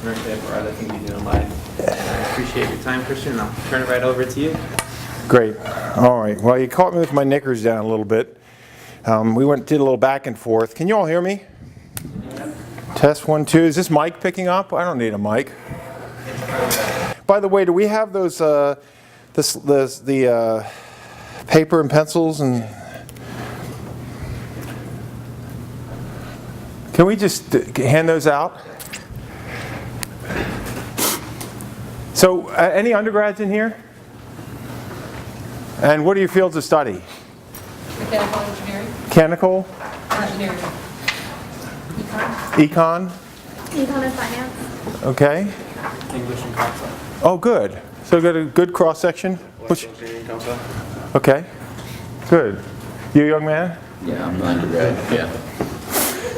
entrepreneurship or other things you do in life. And I appreciate your time, Christian, and I'll turn it right over to you. Great. All right. Well, you caught me with my knickers down a little bit. We did a little back and forth. Can you all hear me? Test 1, 2. Is this mic picking up? I don't need a mic. By the way, do we have those the paper and pencils and? Can we just hand those out? So, any undergrads in here? And what are your fields of study? Mechanical engineering. Mechanical? Engineering. Econ? Econ and finance. Okay. English and COMSA. Oh, good. So got a good cross section. Engineering COMSA. Okay. Good. You, young man? Yeah, I'm an undergrad. Yeah.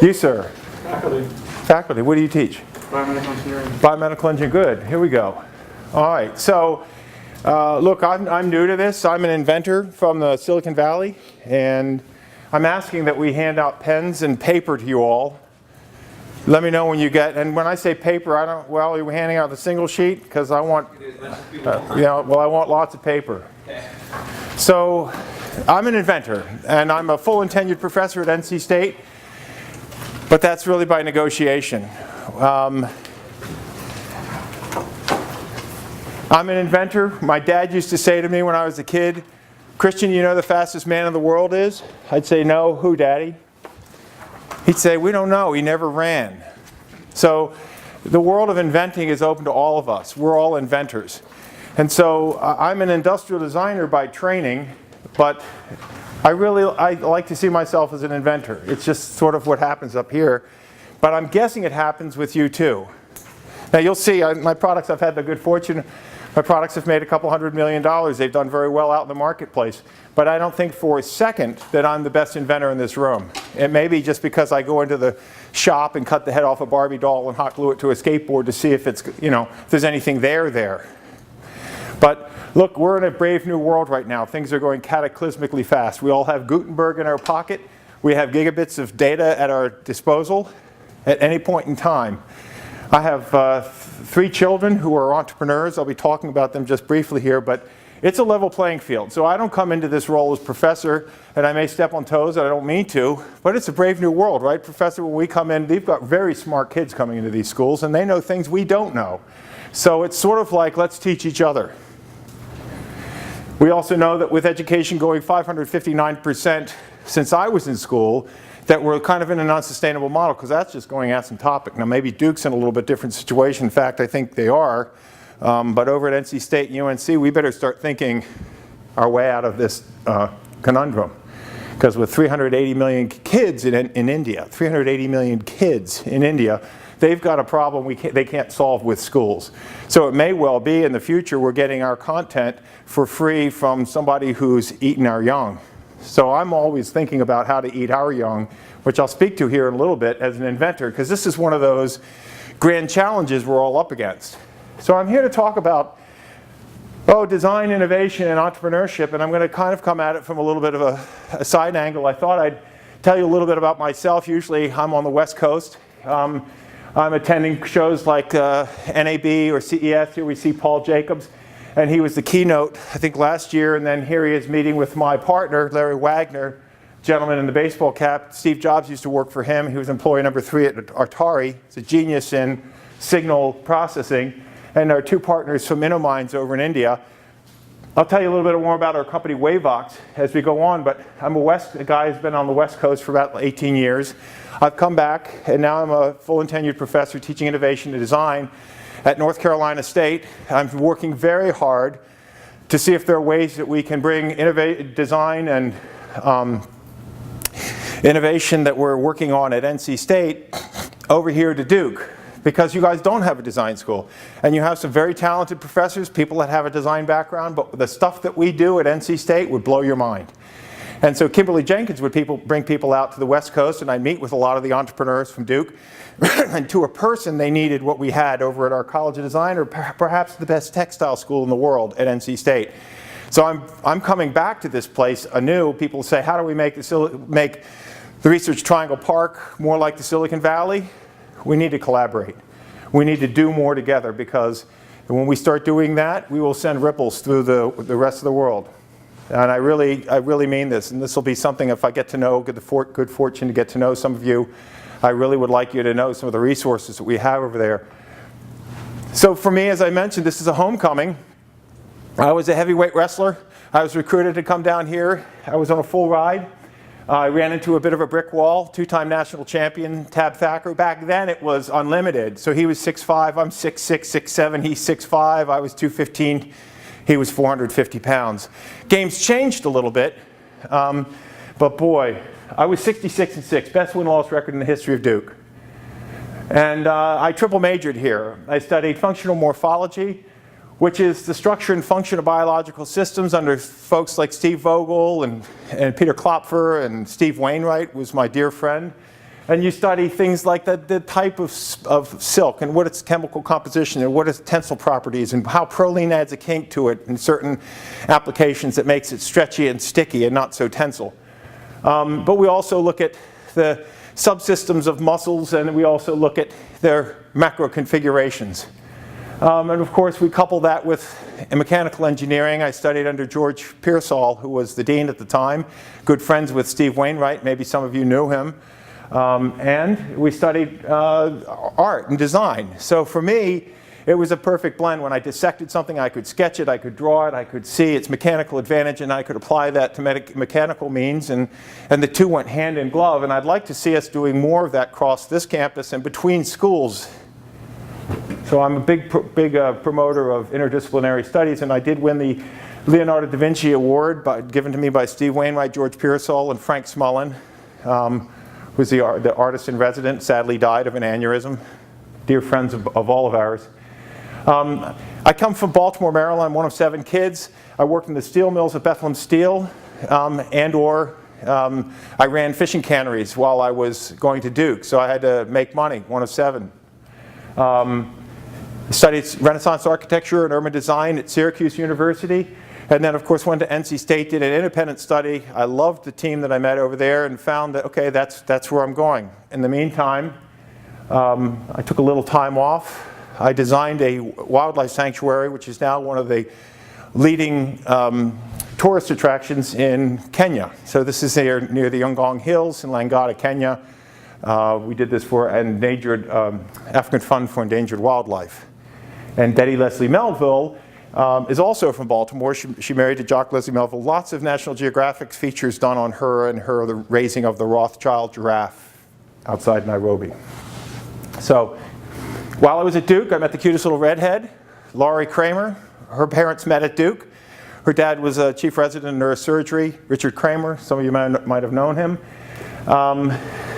You, sir? Faculty. Faculty. What do you teach? Biomedical engineering. Biomedical engineering. Good. Here we go. All right. So, look, I'm new to this. I'm an inventor from the Silicon Valley, and I'm asking that we hand out pens and paper to you all. Let me know when you get, and when I say paper, well, are you handing out the single sheet? Because I want, I want lots of paper. Okay. So, I'm an inventor, and I'm a full and tenured professor at NC State, but that's really by negotiation. I'm an inventor. My dad used to say to me when I was a kid, "Christian, you know the fastest man in the world is?" I'd say, "No, who, Daddy?" He'd say, "We don't know, he never ran." So the world of inventing is open to all of us. We're all inventors. And so I'm an industrial designer by training, but I like to see myself as an inventor. It's just sort of what happens up here. But I'm guessing it happens with you too. Now you'll see, my products, I've had the good fortune, my products have made a couple $100 million. They've done very well out in the marketplace. But I don't think for a second that I'm the best inventor in this room. It may be just because I go into the shop and cut the head off a Barbie doll and hot glue it to a skateboard to see if it's, if there's anything there. But look, we're in a brave new world right now. Things are going cataclysmically fast. We all have Gutenberg in our pocket. We have gigabits of data at our disposal at any point in time. I have 3 children who are entrepreneurs. I'll be talking about them just briefly here, but it's a level playing field. So I don't come into this role as professor, and I may step on toes, and I don't mean to, but it's a brave new world, right, Professor? When we come in, they've got very smart kids coming into these schools, and they know things we don't know. So it's sort of like, let's teach each other. We also know that with education going 559% since I was in school, that we're kind of in an unsustainable model, because that's just going asymptotic. Now maybe Duke's in a little bit different situation. In fact, I think they are. But over at NC State and UNC, we better start thinking our way out of this conundrum. Because with 380 million kids in India, 380 million kids in India, they've got a problem they can't solve with schools. So it may well be in the future we're getting our content for free from somebody who's eaten our young. So I'm always thinking about how to eat our young, which I'll speak to here in a little bit as an inventor, because this is one of those grand challenges we're all up against. So I'm here to talk about design, innovation, and entrepreneurship, and I'm going to kind of come at it from a little bit of a side angle. I thought I'd tell you a little bit about myself. Usually I'm on the West Coast. I'm attending shows like NAB or CES. Here we see Paul Jacobs, and he was the keynote, I think, last year, and then here he is meeting with my partner, Larry Wagner, gentleman in the baseball cap. Steve Jobs used to work for him. He was employee number 3 at Atari. He's a genius in signal processing. And our 2 partners from InnoMinds over in India. I'll tell you a little bit more about our company Wavox as we go on, but I'm a guy who's been on the West Coast for about 18 years. I've come back, and now I'm a full and tenured professor teaching innovation and design at North Carolina State. I'm working very hard to see if there are ways that we can bring design and innovation that we're working on at NC State over here to Duke. Because you guys don't have a design school. And you have some very talented professors, people that have a design background, but the stuff that we do at NC State would blow your mind. And so Kimberly Jenkins would bring people out to the West Coast, and I'd meet with a lot of the entrepreneurs from Duke. And to a person, they needed what we had over at our College of Design, or perhaps the best textile school in the world at NC State. So I'm coming back to this place anew. People say, how do we make the Research Triangle Park more like the Silicon Valley? We need to collaborate. We need to do more together, because when we start doing that, we will send ripples through the rest of the world. And I really mean this, and this will be something, if I get to know, good fortune to get to know some of you, I really would like you to know some of the resources that we have over there. So for me, as I mentioned, this is a homecoming. I was a heavyweight wrestler. I was recruited to come down here. I was on a full ride. I ran into a bit of a brick wall. Two-time national champion, Tab Thacker. Back then it was unlimited. So he was 6'5", I'm 6'6", 6'7", he's 6'5", I was 215, he was 450 pounds. Games changed a little bit, but boy, I was 66-6, best win-loss record in the history of Duke. And I triple majored here. I studied functional morphology, which is the structure and function of biological systems under folks like Steve Vogel and Peter Klopfer, and Steve Wainwright was my dear friend. And you study things like the type of silk and what its chemical composition and what its tensile properties and how proline adds a kink to it in certain applications that makes it stretchy and sticky and not so tensile. But we also look at the subsystems of muscles, and we also look at their macro configurations. And of course, we couple that with mechanical engineering. I studied under George Pearsall, who was the dean at the time, good friends with Steve Wainwright. Maybe some of you knew him. And we studied art and design. So for me, it was a perfect blend. When I dissected something, I could sketch it, I could draw it, I could see its mechanical advantage, and I could apply that to mechanical means, and the two went hand in glove. And I'd like to see us doing more of that across this campus and between schools. So I'm a big promoter of interdisciplinary studies, and I did win the Leonardo da Vinci Award given to me by Steve Wainwright, George Pearsall, and Frank Smullen, who's the artist in residence, sadly died of an aneurysm. Dear friends of all of ours. I come from Baltimore, Maryland. I'm one of 7 kids. I worked in the steel mills at Bethlehem Steel, I ran fishing canneries while I was going to Duke, so I had to make money, one of 7. Studied Renaissance architecture and urban design at Syracuse University, and then of course went to NC State, did an independent study. I loved the team that I met over there and found that, okay, that's where I'm going. In the meantime, I took a little time off. I designed a wildlife sanctuary, which is now one of the leading tourist attractions in Kenya. So this is near the Ngong Hills in Langata, Kenya. We did this for an endangered African Fund for Endangered Wildlife. And Betty Leslie Melville is also from Baltimore. She married to Jock Leslie Melville. Lots of National Geographic features done on her and the raising of the Rothschild giraffe outside Nairobi. So while I was at Duke, I met the cutest little redhead, Laurie Kramer. Her parents met at Duke. Her dad was a chief resident in neurosurgery, Richard Kramer. Some of you might have known him.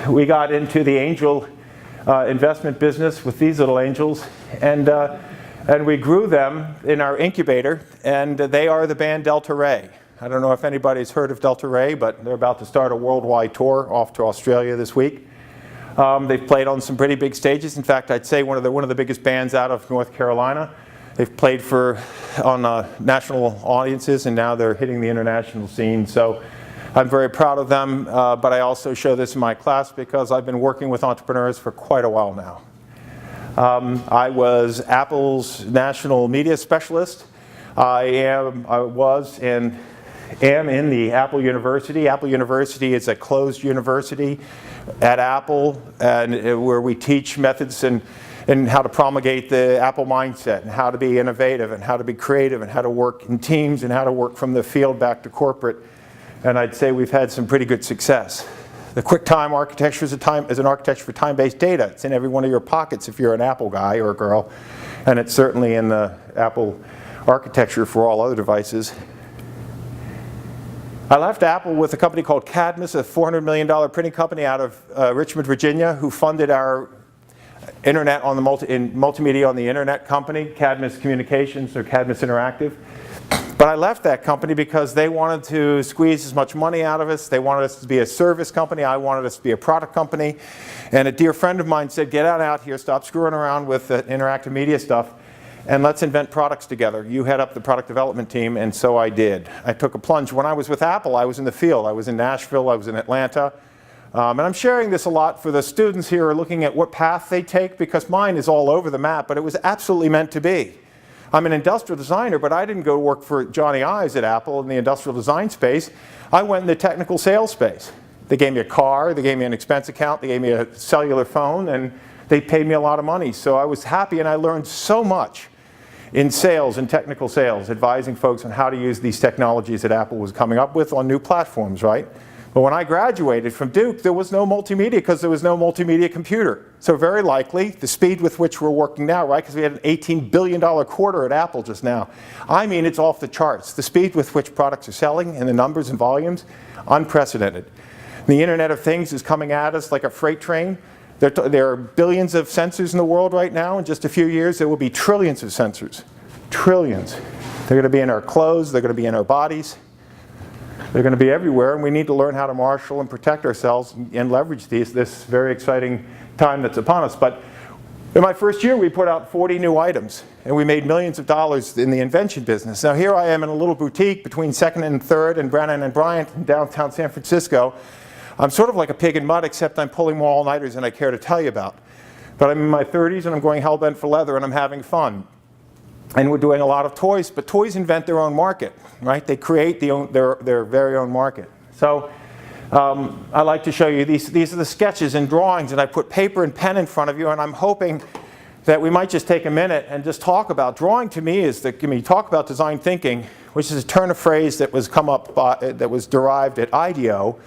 We got into the angel investment business with these little angels, and we grew them in our incubator, and they are the band Delta Ray. I don't know if anybody's heard of Delta Ray, but they're about to start a worldwide tour off to Australia this week. They've played on some pretty big stages. In fact, I'd say one of the biggest bands out of North Carolina. They've played on national audiences, and now they're hitting the international scene. So I'm very proud of them, but I also show this in my class because I've been working with entrepreneurs for quite a while now. I was Apple's national media specialist. I was and am in the Apple University. Apple University is a closed university at Apple, and where we teach methods and how to promulgate the Apple mindset, and how to be innovative, and how to be creative, and how to work in teams, and how to work from the field back to corporate. And I'd say we've had some pretty good success. The QuickTime architecture is an architecture for time-based data. It's in every one of your pockets if you're an Apple guy or a girl, and it's certainly in the Apple architecture for all other devices. I left Apple with a company called Cadmus, a $400 million printing company out of Richmond, Virginia, who funded our internet on the multimedia on the internet company, Cadmus Communications or Cadmus Interactive. But I left that company because they wanted to squeeze as much money out of us. They wanted us to be a service company. I wanted us to be a product company. And a dear friend of mine said, get out here, stop screwing around with the interactive media stuff, and let's invent products together. You head up the product development team, and so I did. I took a plunge. When I was with Apple, I was in the field. I was in Nashville, I was in Atlanta. And I'm sharing this a lot for the students here who are looking at what path they take, because mine is all over the map, but it was absolutely meant to be. I'm an industrial designer, but I didn't go to work for Johnny Ives at Apple in the industrial design space. I went in the technical sales space. They gave me a car, they gave me an expense account, they gave me a cellular phone, and they paid me a lot of money. So I was happy, and I learned so much in sales and technical sales, advising folks on how to use these technologies that Apple was coming up with on new platforms, right? But when I graduated from Duke, there was no multimedia because there was no multimedia computer. So very likely, the speed with which we're working now, right, because we had an $18 billion quarter at Apple just now. I mean, it's off the charts. The speed with which products are selling and the numbers and volumes, unprecedented. The Internet of Things is coming at us like a freight train. There are billions of sensors in the world right now. In just a few years, there will be trillions of sensors. Trillions. They're going to be in our clothes. They're going to be in our bodies. They're going to be everywhere, and we need to learn how to marshal and protect ourselves and leverage this very exciting time that's upon us. But in my first year, we put out 40 new items, and we made millions of dollars in the invention business. Now here I am in a little boutique between 2nd and 3rd and Brennan and Bryant in downtown San Francisco. I'm sort of like a pig in mud, except I'm pulling more all-nighters than I care to tell you about. But I'm in my 30s, and I'm going hell-bent for leather, and I'm having fun. And we're doing a lot of toys, but toys invent their own market, right? They create their very own market. So I like to show you these are the sketches and drawings, and I put paper and pen in front of you, and I'm hoping that we might just take a minute and just talk about drawing. To me is talk about design thinking, which is a turn of phrase that was that was derived at IDEO,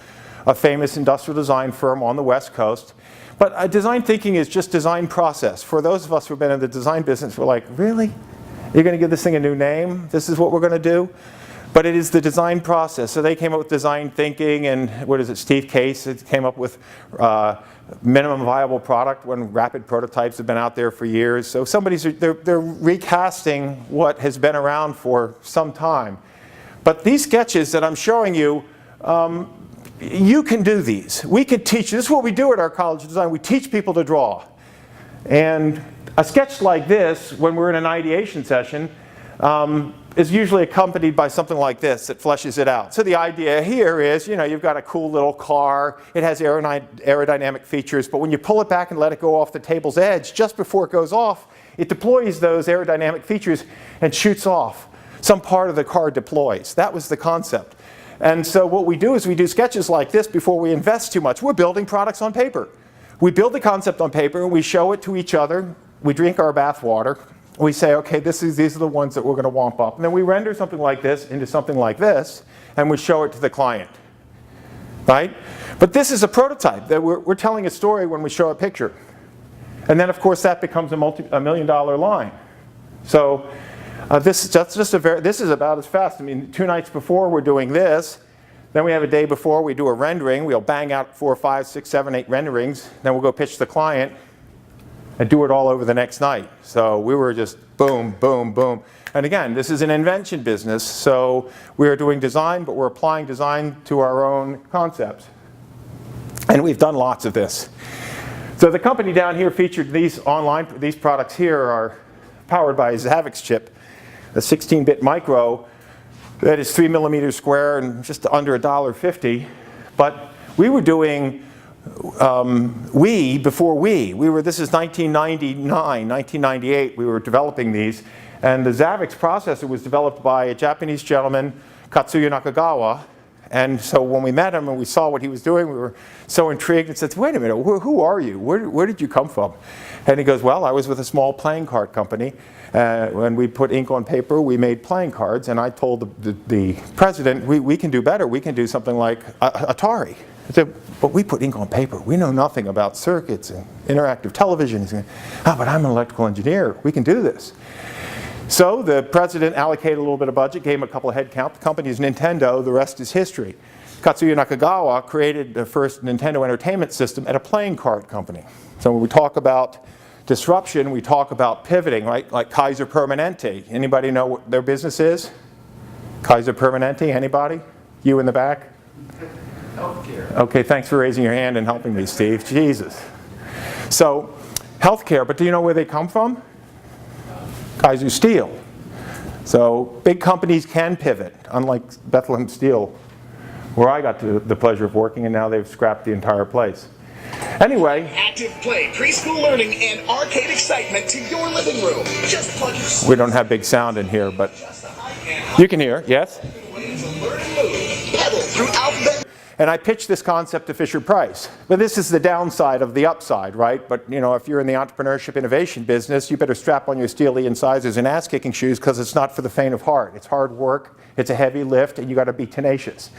a famous industrial design firm on the West Coast. But design thinking is just design process. For those of us who've been in the design business, we're like, really? You're going to give this thing a new name? This is what we're going to do? But it is the design process. So they came up with design thinking, and what is it, Steve Case came up with minimum viable product when rapid prototypes have been out there for years. So they're recasting what has been around for some time. But these sketches that I'm showing you, you can do these. We can teach. This is what we do at our College of Design. We teach people to draw. And a sketch like this, when we're in an ideation session, is usually accompanied by something like this that fleshes it out. So the idea here is, you've got a cool little car. It has aerodynamic features, but when you pull it back and let it go off the table's edge, just before it goes off, it deploys those aerodynamic features and shoots off. Some part of the car deploys. That was the concept. And so what we do is we do sketches like this before we invest too much. We're building products on paper. We build the concept on paper, and we show it to each other. We drink our bath water. We say, okay, these are the ones that we're going to womp up. And then we render something like this into something like this, and we show it to the client. Right? But this is a prototype. That we're telling a story when we show a picture. And then, of course, that becomes a $1 million line. So this is about as fast. I mean, 2 nights before we're doing this. Then we have a day before we do a rendering. We'll bang out 4, 5, 6, 7, 8 renderings. Then we'll go pitch the client and do it all over the next night. So we were just boom, boom, boom. And again, this is an invention business. So we are doing design, but we're applying design to our own concepts. And we've done lots of this. So the company down here featured these products here are powered by a Zavix chip, a 16-bit micro that is 3 millimeters square and just under $1.50. But we were doing before this is 1999, 1998, we were developing these. And the Zavix processor was developed by a Japanese gentleman, Katsuya Nakagawa. And so when we met him and we saw what he was doing, we were so intrigued and said, wait a minute, who are you? Where did you come from? And he goes, well, I was with a small playing card company. When we put ink on paper, we made playing cards. And I told the president, we can do better. We can do something like Atari. I said, but we put ink on paper. We know nothing about circuits and interactive television. He's going, but I'm an electrical engineer. We can do this. So the president allocated a little bit of budget, gave him a couple of head count. The company is Nintendo. The rest is history. Katsuya Nakagawa created the first Nintendo Entertainment System at a playing card company. So when we talk about disruption, we talk about pivoting, right? Like Kaiser Permanente. Anybody know what their business is? Kaiser Permanente, anybody? You in the back? Healthcare. Okay, thanks for raising your hand and helping me, Steve. Jesus. So, healthcare, but do you know where they come from? Kaiser Steel. So, big companies can pivot, unlike Bethlehem Steel. where I got the pleasure of working, and now they've scrapped the entire place. Anyway, Active play, preschool learning, and arcade excitement to your living room. Just plug your we don't have big sound in here, but you can hear, yes? pedal through alphabet. And I pitched this concept to Fisher-Price. But this is the downside of the upside, right? But you know, if you're in the entrepreneurship innovation business, you better strap on your steely incisors and ass-kicking shoes, because it's not for the faint of heart. It's hard work, it's a heavy lift, and you got to be tenacious.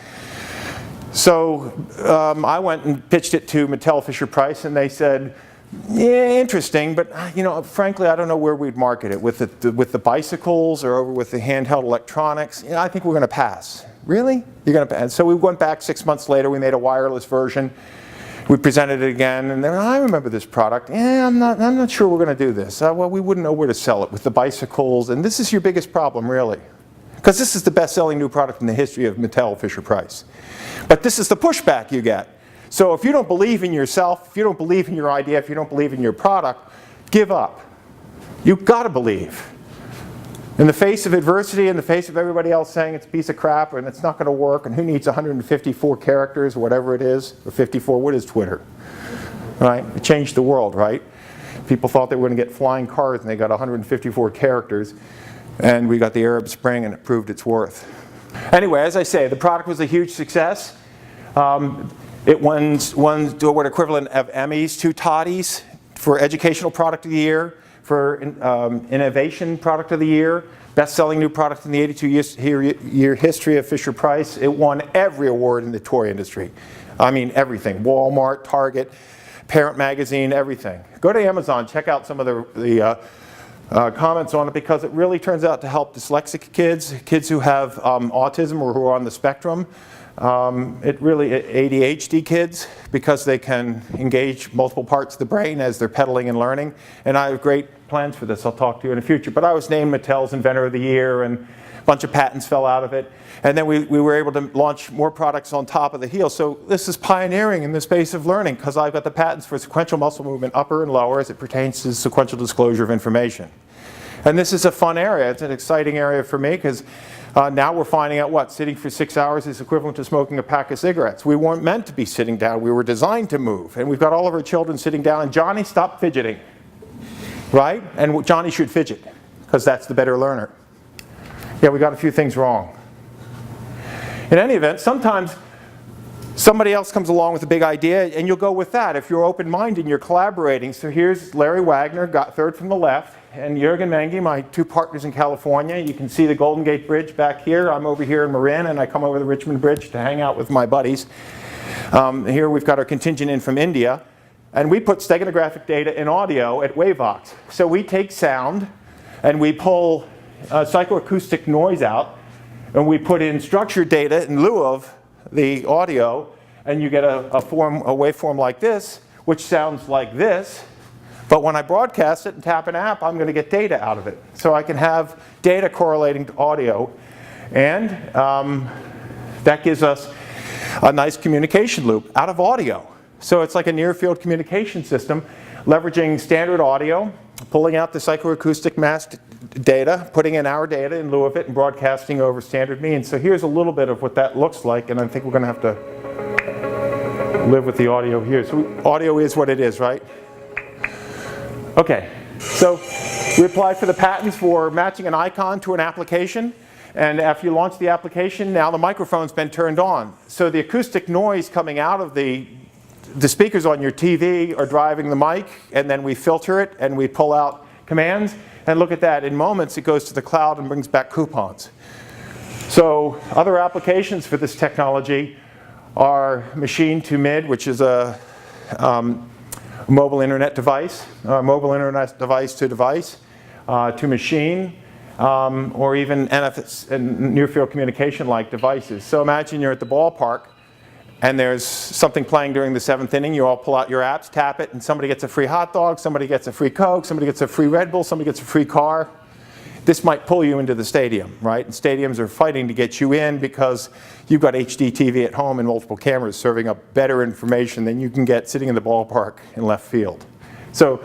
So I went and pitched it to Mattel Fisher-Price, and they said, yeah, interesting, but you know, frankly, I don't know where we'd market it, with the bicycles or over with the handheld electronics. You know, I think we're going to pass. Really? You're going to pass? So we went back 6 months later. We made a wireless version. We presented it again, and then I remember this product. Yeah, I'm not sure we're going to do this. Well, we wouldn't know where to sell it with the bicycles, and this is your biggest problem, really, because this is the best-selling new product in the history of Mattel Fisher-Price. But this is the pushback you get. So if you don't believe in yourself, if you don't believe in your idea, if you don't believe in your product, give up. You've got to believe. In the face of adversity, in the face of everybody else saying it's a piece of crap and it's not going to work, and who needs 154 characters or whatever it is, or 54, what is Twitter? Right? It changed the world, right? People thought they were going to get flying cars, and they got 154 characters, and we got the Arab Spring, and it proved its worth. Anyway, as I say, the product was a huge success. It won what equivalent of Emmys, 2 Toddies for Educational Product of the Year, for Innovation Product of the Year, best-selling new product in the 82-year history of Fisher-Price. It won every award in the toy industry. I mean, everything. Walmart, Target, Parent Magazine, everything. Go to Amazon, check out some of the comments on it, because it really turns out to help dyslexic kids, kids who have autism or who are on the spectrum. It really, ADHD kids, because they can engage multiple parts of the brain as they're pedaling and learning. And I have great plans for this I'll talk to you in the future. But I was named Mattel's Inventor of the Year, and a bunch of patents fell out of it. And then we were able to launch more products on top of the heel. So this is pioneering in the space of learning, because I've got the patents for sequential muscle movement, upper and lower, as it pertains to sequential disclosure of information. And this is a fun area. It's an exciting area for me, because now we're finding out what sitting for 6 hours is equivalent to smoking a pack of cigarettes. We weren't meant to be sitting down. We were designed to move. And we've got all of our children sitting down. And Johnny, stop fidgeting. Right? And Johnny should fidget, because that's the better learner. Yeah, we got a few things wrong. In any event, sometimes somebody else comes along with a big idea, and you'll go with that if you're open-minded and you're collaborating. So here's Larry Wagner, got third from the left, and Jürgen Mengi, my 2 partners in California. You can see the Golden Gate Bridge back here. I'm over here in Marin, and I come over the Richmond Bridge to hang out with my buddies. Here we've got our contingent in from India, and we put steganographic data in audio at Wavevox. So we take sound, and we pull psychoacoustic noise out, and we put in structured data in lieu of the audio, and you get a waveform like this, which sounds like this. But when I broadcast it and tap an app, I'm going to get data out of it. So I can have data correlating to audio. And that gives us a nice communication loop out of audio. So it's like a near-field communication system, leveraging standard audio, pulling out the psychoacoustic masked data, putting in our data in lieu of it, and broadcasting over standard means. So here's a little bit of what that looks like, and I think we're going to have to live with the audio here. So audio is what it is, right? Okay, so we applied for the patents for matching an icon to an application, and after you launch the application, now the microphone's been turned on. So the acoustic noise coming out of the speakers on your TV are driving the mic, and then we filter it and we pull out commands, and look at that, in moments it goes to the cloud and brings back coupons. So other applications for this technology are machine to mid, which is a mobile internet device, mobile internet device to device, to machine, or even NFS and near-field communication like devices. So imagine you're at the ballpark and there's something playing during the 7th inning. You all pull out your apps, tap it, and somebody gets a free hot dog, somebody gets a free Coke, somebody gets a free Red Bull, somebody gets a free car. This might pull you into the stadium, right? And stadiums are fighting to get you in because you've got HD TV at home and multiple cameras serving up better information than you can get sitting in the ballpark in left field. So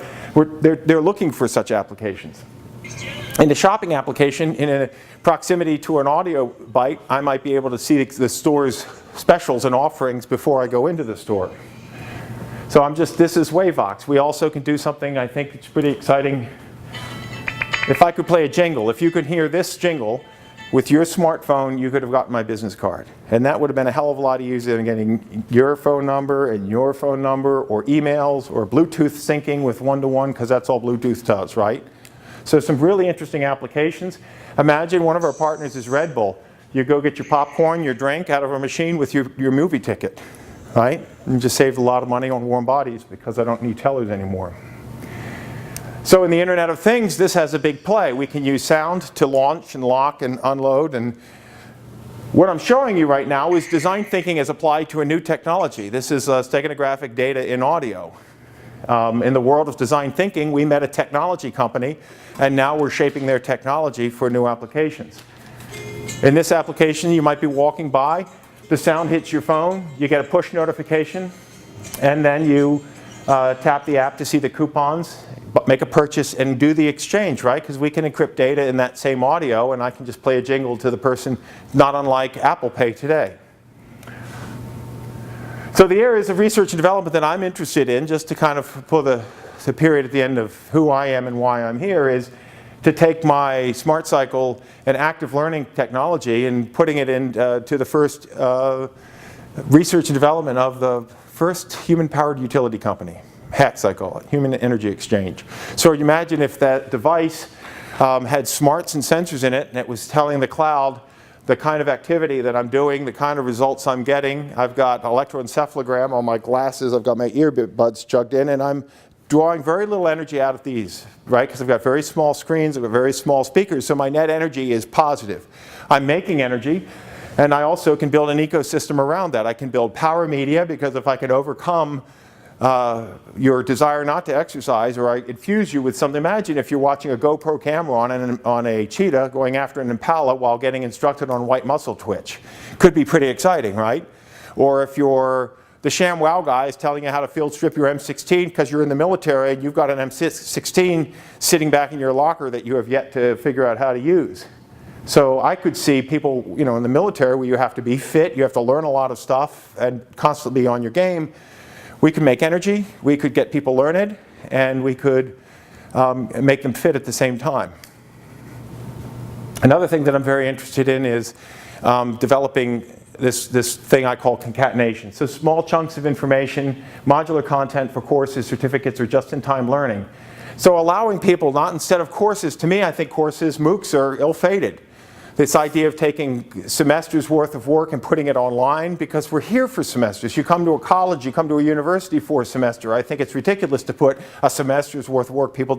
they're looking for such applications. in the shopping application, in a proximity to an audio byte, I might be able to see the store's specials and offerings before I go into the store. So this is Wavox. We also can do something I think it's pretty exciting. If I could play a jingle, if you could hear this jingle with your smartphone, you could have gotten my business card. And that would have been a hell of a lot easier than getting your phone number and your phone number or emails or Bluetooth syncing with one-to-one, because that's all Bluetooth does, right? So some really interesting applications. Imagine one of our partners is Red Bull. You go get your popcorn, your drink out of a machine with your movie ticket, right? And just saved a lot of money on warm bodies because I don't need tellers anymore. So in the Internet of Things, this has a big play. We can use sound to launch and lock and unload. And what I'm showing you right now is design thinking as applied to a new technology. This is steganographic data in audio. In the world of design thinking, we met a technology company, and now we're shaping their technology for new applications. In this application, you might be walking by, the sound hits your phone, you get a push notification, and then you tap the app to see the coupons, make a purchase, and do the exchange, right? Because we can encrypt data in that same audio, and I can just play a jingle to the person, not unlike Apple Pay today. So the areas of research and development that I'm interested in, just to kind of pull the period at the end of who I am and why I'm here, is to take my Smart Cycle and active learning technology and putting it into the first research and development of the first human-powered utility company. HEX, I call it, Human Energy Exchange. So you imagine if that device had smarts and sensors in it, and it was telling the cloud the kind of activity that I'm doing, the kind of results I'm getting. I've got electroencephalogram on my glasses, I've got my earbuds chugged in, and I'm drawing very little energy out of these, right? Because I've got very small screens, I've got very small speakers, so my net energy is positive. I'm making energy, and I also can build an ecosystem around that. I can build power media, because if I can overcome your desire not to exercise, or I infuse you with something. Imagine if you're watching a GoPro camera on a cheetah going after an impala while getting instructed on white muscle twitch. Could be pretty exciting, right? Or if you're the ShamWow guy is telling you how to field strip your M16 because you're in the military and you've got an M16 sitting back in your locker that you have yet to figure out how to use. So I could see people, in the military where you have to be fit, you have to learn a lot of stuff and constantly be on your game. We could make energy, we could get people learned, and we could make them fit at the same time. Another thing that I'm very interested in is developing this thing I call concatenation. So small chunks of information, modular content for courses, certificates, or just-in-time learning. So allowing people, not instead of courses, to me I think courses, MOOCs are ill-fated. This idea of taking semesters worth of work and putting it online, because we're here for semesters. You come to a college, you come to a university for a semester. I think it's ridiculous to put a semester's worth of work. People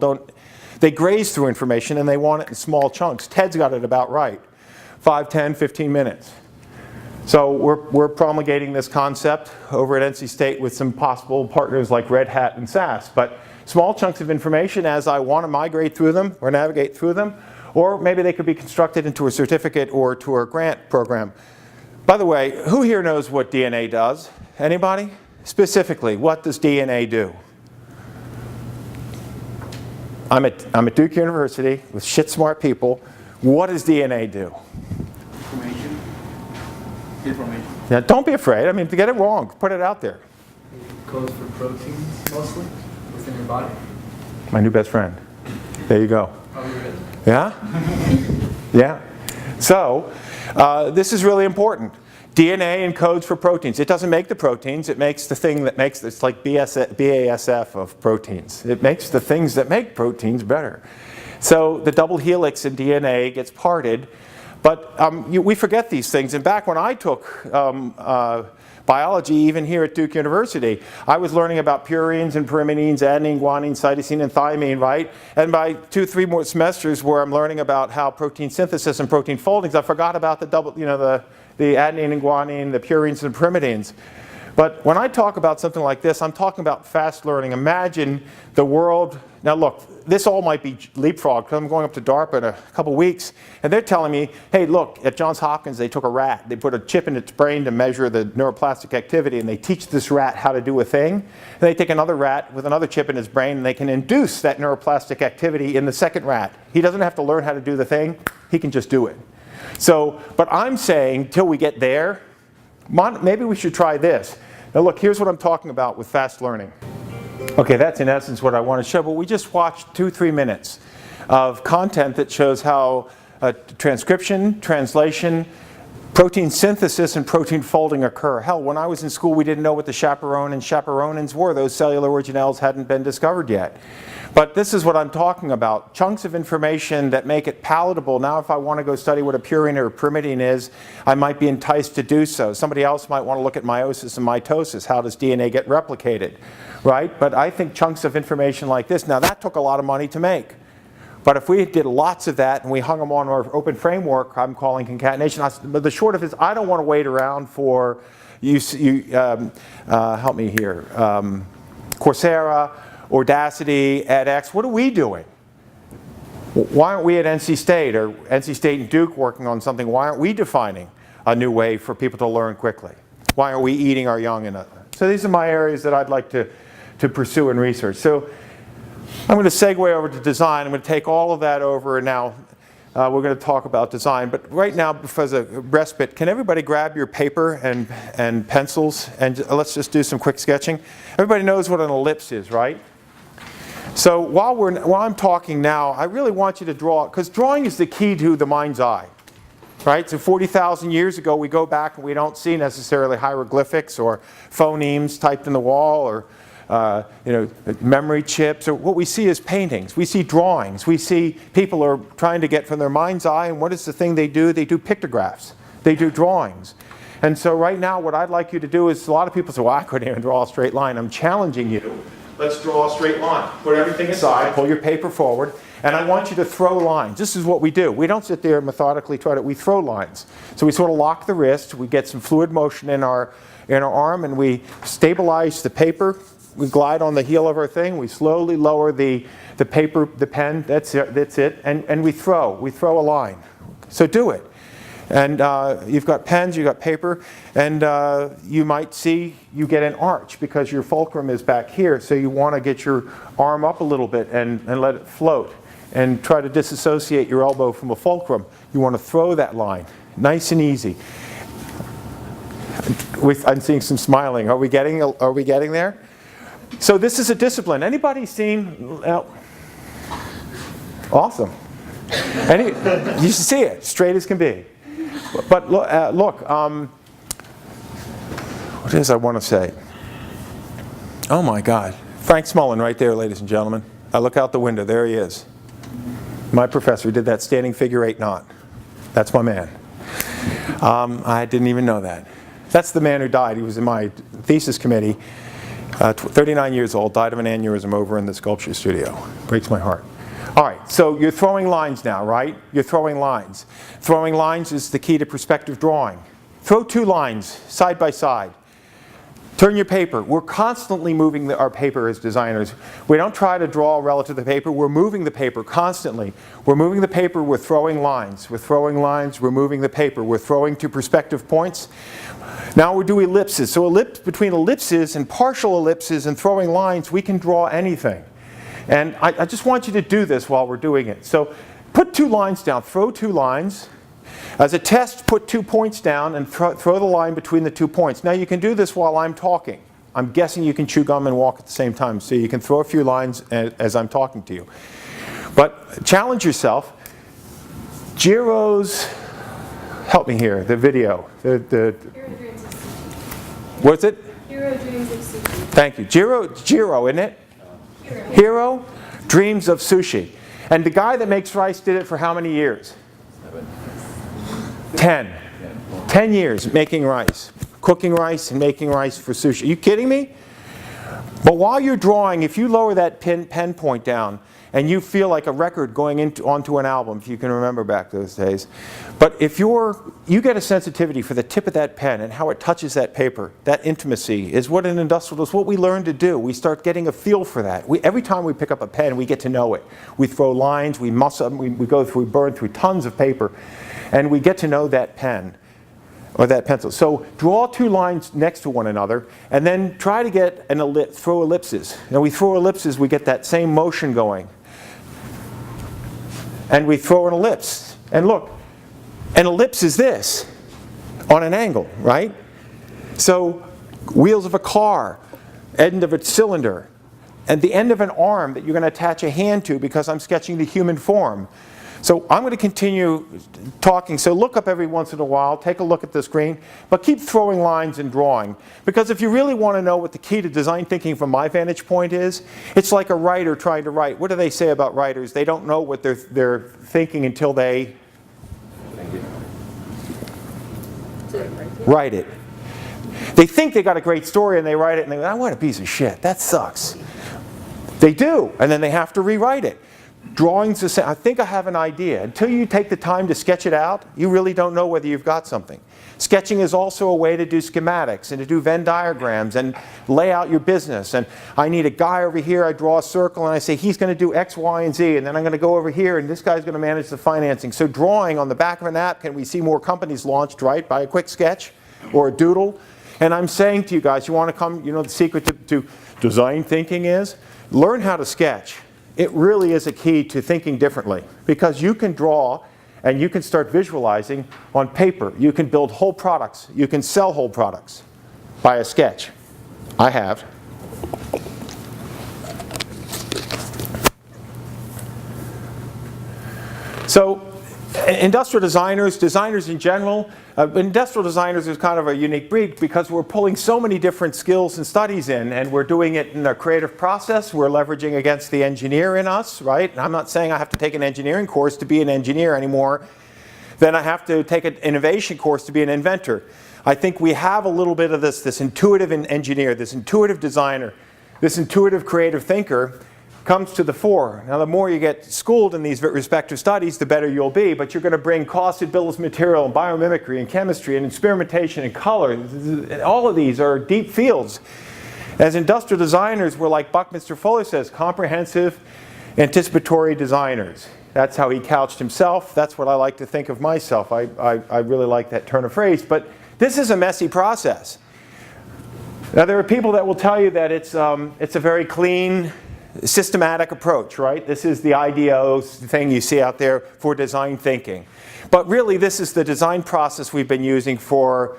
they graze through information and they want it in small chunks. Ted's got it about right. 5, 10, 15 minutes. So we're promulgating this concept over at NC State with some possible partners like Red Hat and SAS. But small chunks of information as I want to migrate through them or navigate through them. Or maybe they could be constructed into a certificate or to a grant program. By the way, who here knows what DNA does? Anybody? Specifically, what does DNA do? I'm at Duke University with shit smart people. What does DNA do? Information. Yeah, don't be afraid. I mean, to get it wrong, put it out there. Codes for proteins, mostly, within your body. My new best friend. There you go. Probably good. Yeah? Yeah. So, this is really important. DNA encodes for proteins. It doesn't make the proteins. It makes the thing that makes, it's like BASF of proteins. It makes the things that make proteins better. So the double helix in DNA gets parted. But we forget these things. And back when I took biology, even here at Duke University, I was learning about purines and pyrimidines, adenine, guanine, cytosine, and thymine, right? And by 2, 3 more semesters where I'm learning about how protein synthesis and protein foldings, I forgot about the adenine and guanine, the purines and pyrimidines. But when I talk about something like this, I'm talking about fast learning. Imagine the world. Now look, this all might be leapfrog, because I'm going up to DARPA in a couple weeks, and they're telling me, hey, look, at Johns Hopkins, they took a rat. They put a chip in its brain to measure the neuroplastic activity, and they teach this rat how to do a thing. And they take another rat with another chip in his brain, and they can induce that neuroplastic activity in the second rat. He doesn't have to learn how to do the thing. He can just do it. So, but I'm saying, till we get there, maybe we should try this. Now look, here's what I'm talking about with fast learning. Okay, that's in essence what I want to show, but we just watched 2-3 minutes of content that shows how transcription, translation, protein synthesis, and protein folding occur. Hell, when I was in school, we didn't know what the chaperone and chaperonins were. Those cellular organelles hadn't been discovered yet. But this is what I'm talking about. Chunks of information that make it palatable. Now if I want to go study what a purine or a pyrimidine is, I might be enticed to do so. Somebody else might want to look at meiosis and mitosis. How does DNA get replicated? Right? But I think chunks of information like this, now that took a lot of money to make. But if we did lots of that and we hung them on our open framework, I'm calling concatenation. But the short of it is, I don't want to wait around for help me here, Coursera, Audacity, edX. What are we doing? Why aren't we at NC State or NC State and Duke working on something? Why aren't we defining a new way for people to learn quickly? Why aren't we eating our young? So these are my areas that I'd like to pursue and research. So I'm going to segue over to design. I'm going to take all of that over, and now we're going to talk about design. But right now, as a respite, can everybody grab your paper and pencils, and let's just do some quick sketching. Everybody knows what an ellipse is, right? So while I'm talking now, I really want you to draw, because drawing is the key to the mind's eye. Right? So 40,000 years ago, we go back and we don't see necessarily hieroglyphics or phonemes typed in the wall, or memory chips, or what we see is paintings. We see drawings. We see people are trying to get from their mind's eye, and what is the thing they do? They do pictographs. They do drawings. And so right now, what I'd like you to do is, a lot of people say, well, I couldn't even draw a straight line. I'm challenging you. Let's draw a straight line. Put everything aside, pull your paper forward, and I want you to throw lines. This is what we do. We don't sit there and methodically we throw lines. So we sort of lock the wrist, we get some fluid motion in our arm, and we stabilize the paper. We glide on the heel of our thing, we slowly lower the paper, the pen, that's it, and we throw a line. So do it. And you've got pens, you've got paper, and you might see you get an arch because your fulcrum is back here, so you want to get your arm up a little bit and let it float, and try to disassociate your elbow from a fulcrum. You want to throw that line, nice and easy. I'm seeing some smiling. Are we getting there? So this is a discipline. Anybody seen? Awesome. You should see it, straight as can be. But look, what is I want to say? Oh my God. Frank Smullen right there, ladies and gentlemen. I look out the window, there he is. My professor did that standing figure 8 knot. That's my man. I didn't even know that. That's the man who died. He was in my thesis committee, 39 years old, died of an aneurysm over in the sculpture studio. Breaks my heart. All right, so you're throwing lines now, right? You're throwing lines. Throwing lines is the key to perspective drawing. Throw 2 lines side by side. Turn your paper. We're constantly moving our paper as designers. We don't try to draw relative to the paper. We're moving the paper constantly. We're moving the paper, we're throwing lines. We're throwing lines, we're moving the paper. We're throwing to perspective points. Now we do ellipses. So between ellipses and partial ellipses and throwing lines, we can draw anything. And I just want you to do this while we're doing it. So put 2 lines down, throw 2 lines. As a test, put 2 points down and throw the line between the 2 points. Now you can do this while I'm talking. I'm guessing you can chew gum and walk at the same time, so you can throw a few lines as I'm talking to you. But challenge yourself. Jiro's, help me here, the video. What's it? Hero Dreams of Sushi. Thank you. Jiro, isn't it? Hero Dreams of Sushi. And the guy that makes rice did it for how many years? 10. 10 years making rice. Cooking rice and making rice for sushi. Are you kidding me? But while you're drawing, if you lower that pen point down and you feel like a record going onto an album, if you can remember back those days. But if you get a sensitivity for the tip of that pen and how it touches that paper, that intimacy is what an industrialist, what we learn to do. We start getting a feel for that. Every time we pick up a pen, we get to know it. We throw lines, we muscle, we burn through tons of paper, and we get to know that pen or that pencil. So draw two lines next to one another, and then try to get throw ellipses. Now we throw ellipses, we get that same motion going. And we throw an ellipse. And look, an ellipse is this, on an angle, right? So wheels of a car, end of a cylinder, and the end of an arm that you're going to attach a hand to because I'm sketching the human form. So I'm going to continue talking, so look up every once in a while, take a look at the screen, but keep throwing lines and drawing. Because if you really want to know what the key to design thinking from my vantage point is, it's like a writer trying to write. What do they say about writers? They don't know what they're thinking until they write it. They think they got a great story and they write it and they go, "Oh, what a piece of shit, that sucks." They do, and then they have to rewrite it. Drawing's the same. I think I have an idea. Until you take the time to sketch it out, you really don't know whether you've got something. Sketching is also a way to do schematics and to do Venn diagrams and lay out your business. And I need a guy over here, I draw a circle and I say he's going to do X, Y, and Z, and then I'm going to go over here and this guy's going to manage the financing. So drawing on the back of a napkin, we see more companies launched, right, by a quick sketch or a doodle. And I'm saying to you guys, you want to come, you know, the secret to design thinking is learn how to sketch. It really is a key to thinking differently because you can draw and you can start visualizing on paper. You can build whole products. You can sell whole products by a sketch. I have. So industrial designers in general, industrial designers is kind of a unique breed because we're pulling so many different skills and studies in, and we're doing it in a creative process. We're leveraging against the engineer in us, right? And I'm not saying I have to take an engineering course to be an engineer anymore than I have to take an innovation course to be an inventor. I think we have a little bit of this intuitive engineer, this intuitive designer, this intuitive creative thinker comes to the fore. Now the more you get schooled in these respective studies, the better you'll be, but you're going to bring costed bills of material and biomimicry and chemistry and experimentation and color. All of these are deep fields. As industrial designers, we're like Buckminster Fuller says, comprehensive anticipatory designers. That's how he couched himself. That's what I like to think of myself. I really like that turn of phrase, but this is a messy process. Now there are people that will tell you that it's a very clean, systematic approach, right? This is the IDEO thing you see out there for design thinking. But really, this is the design process we've been using for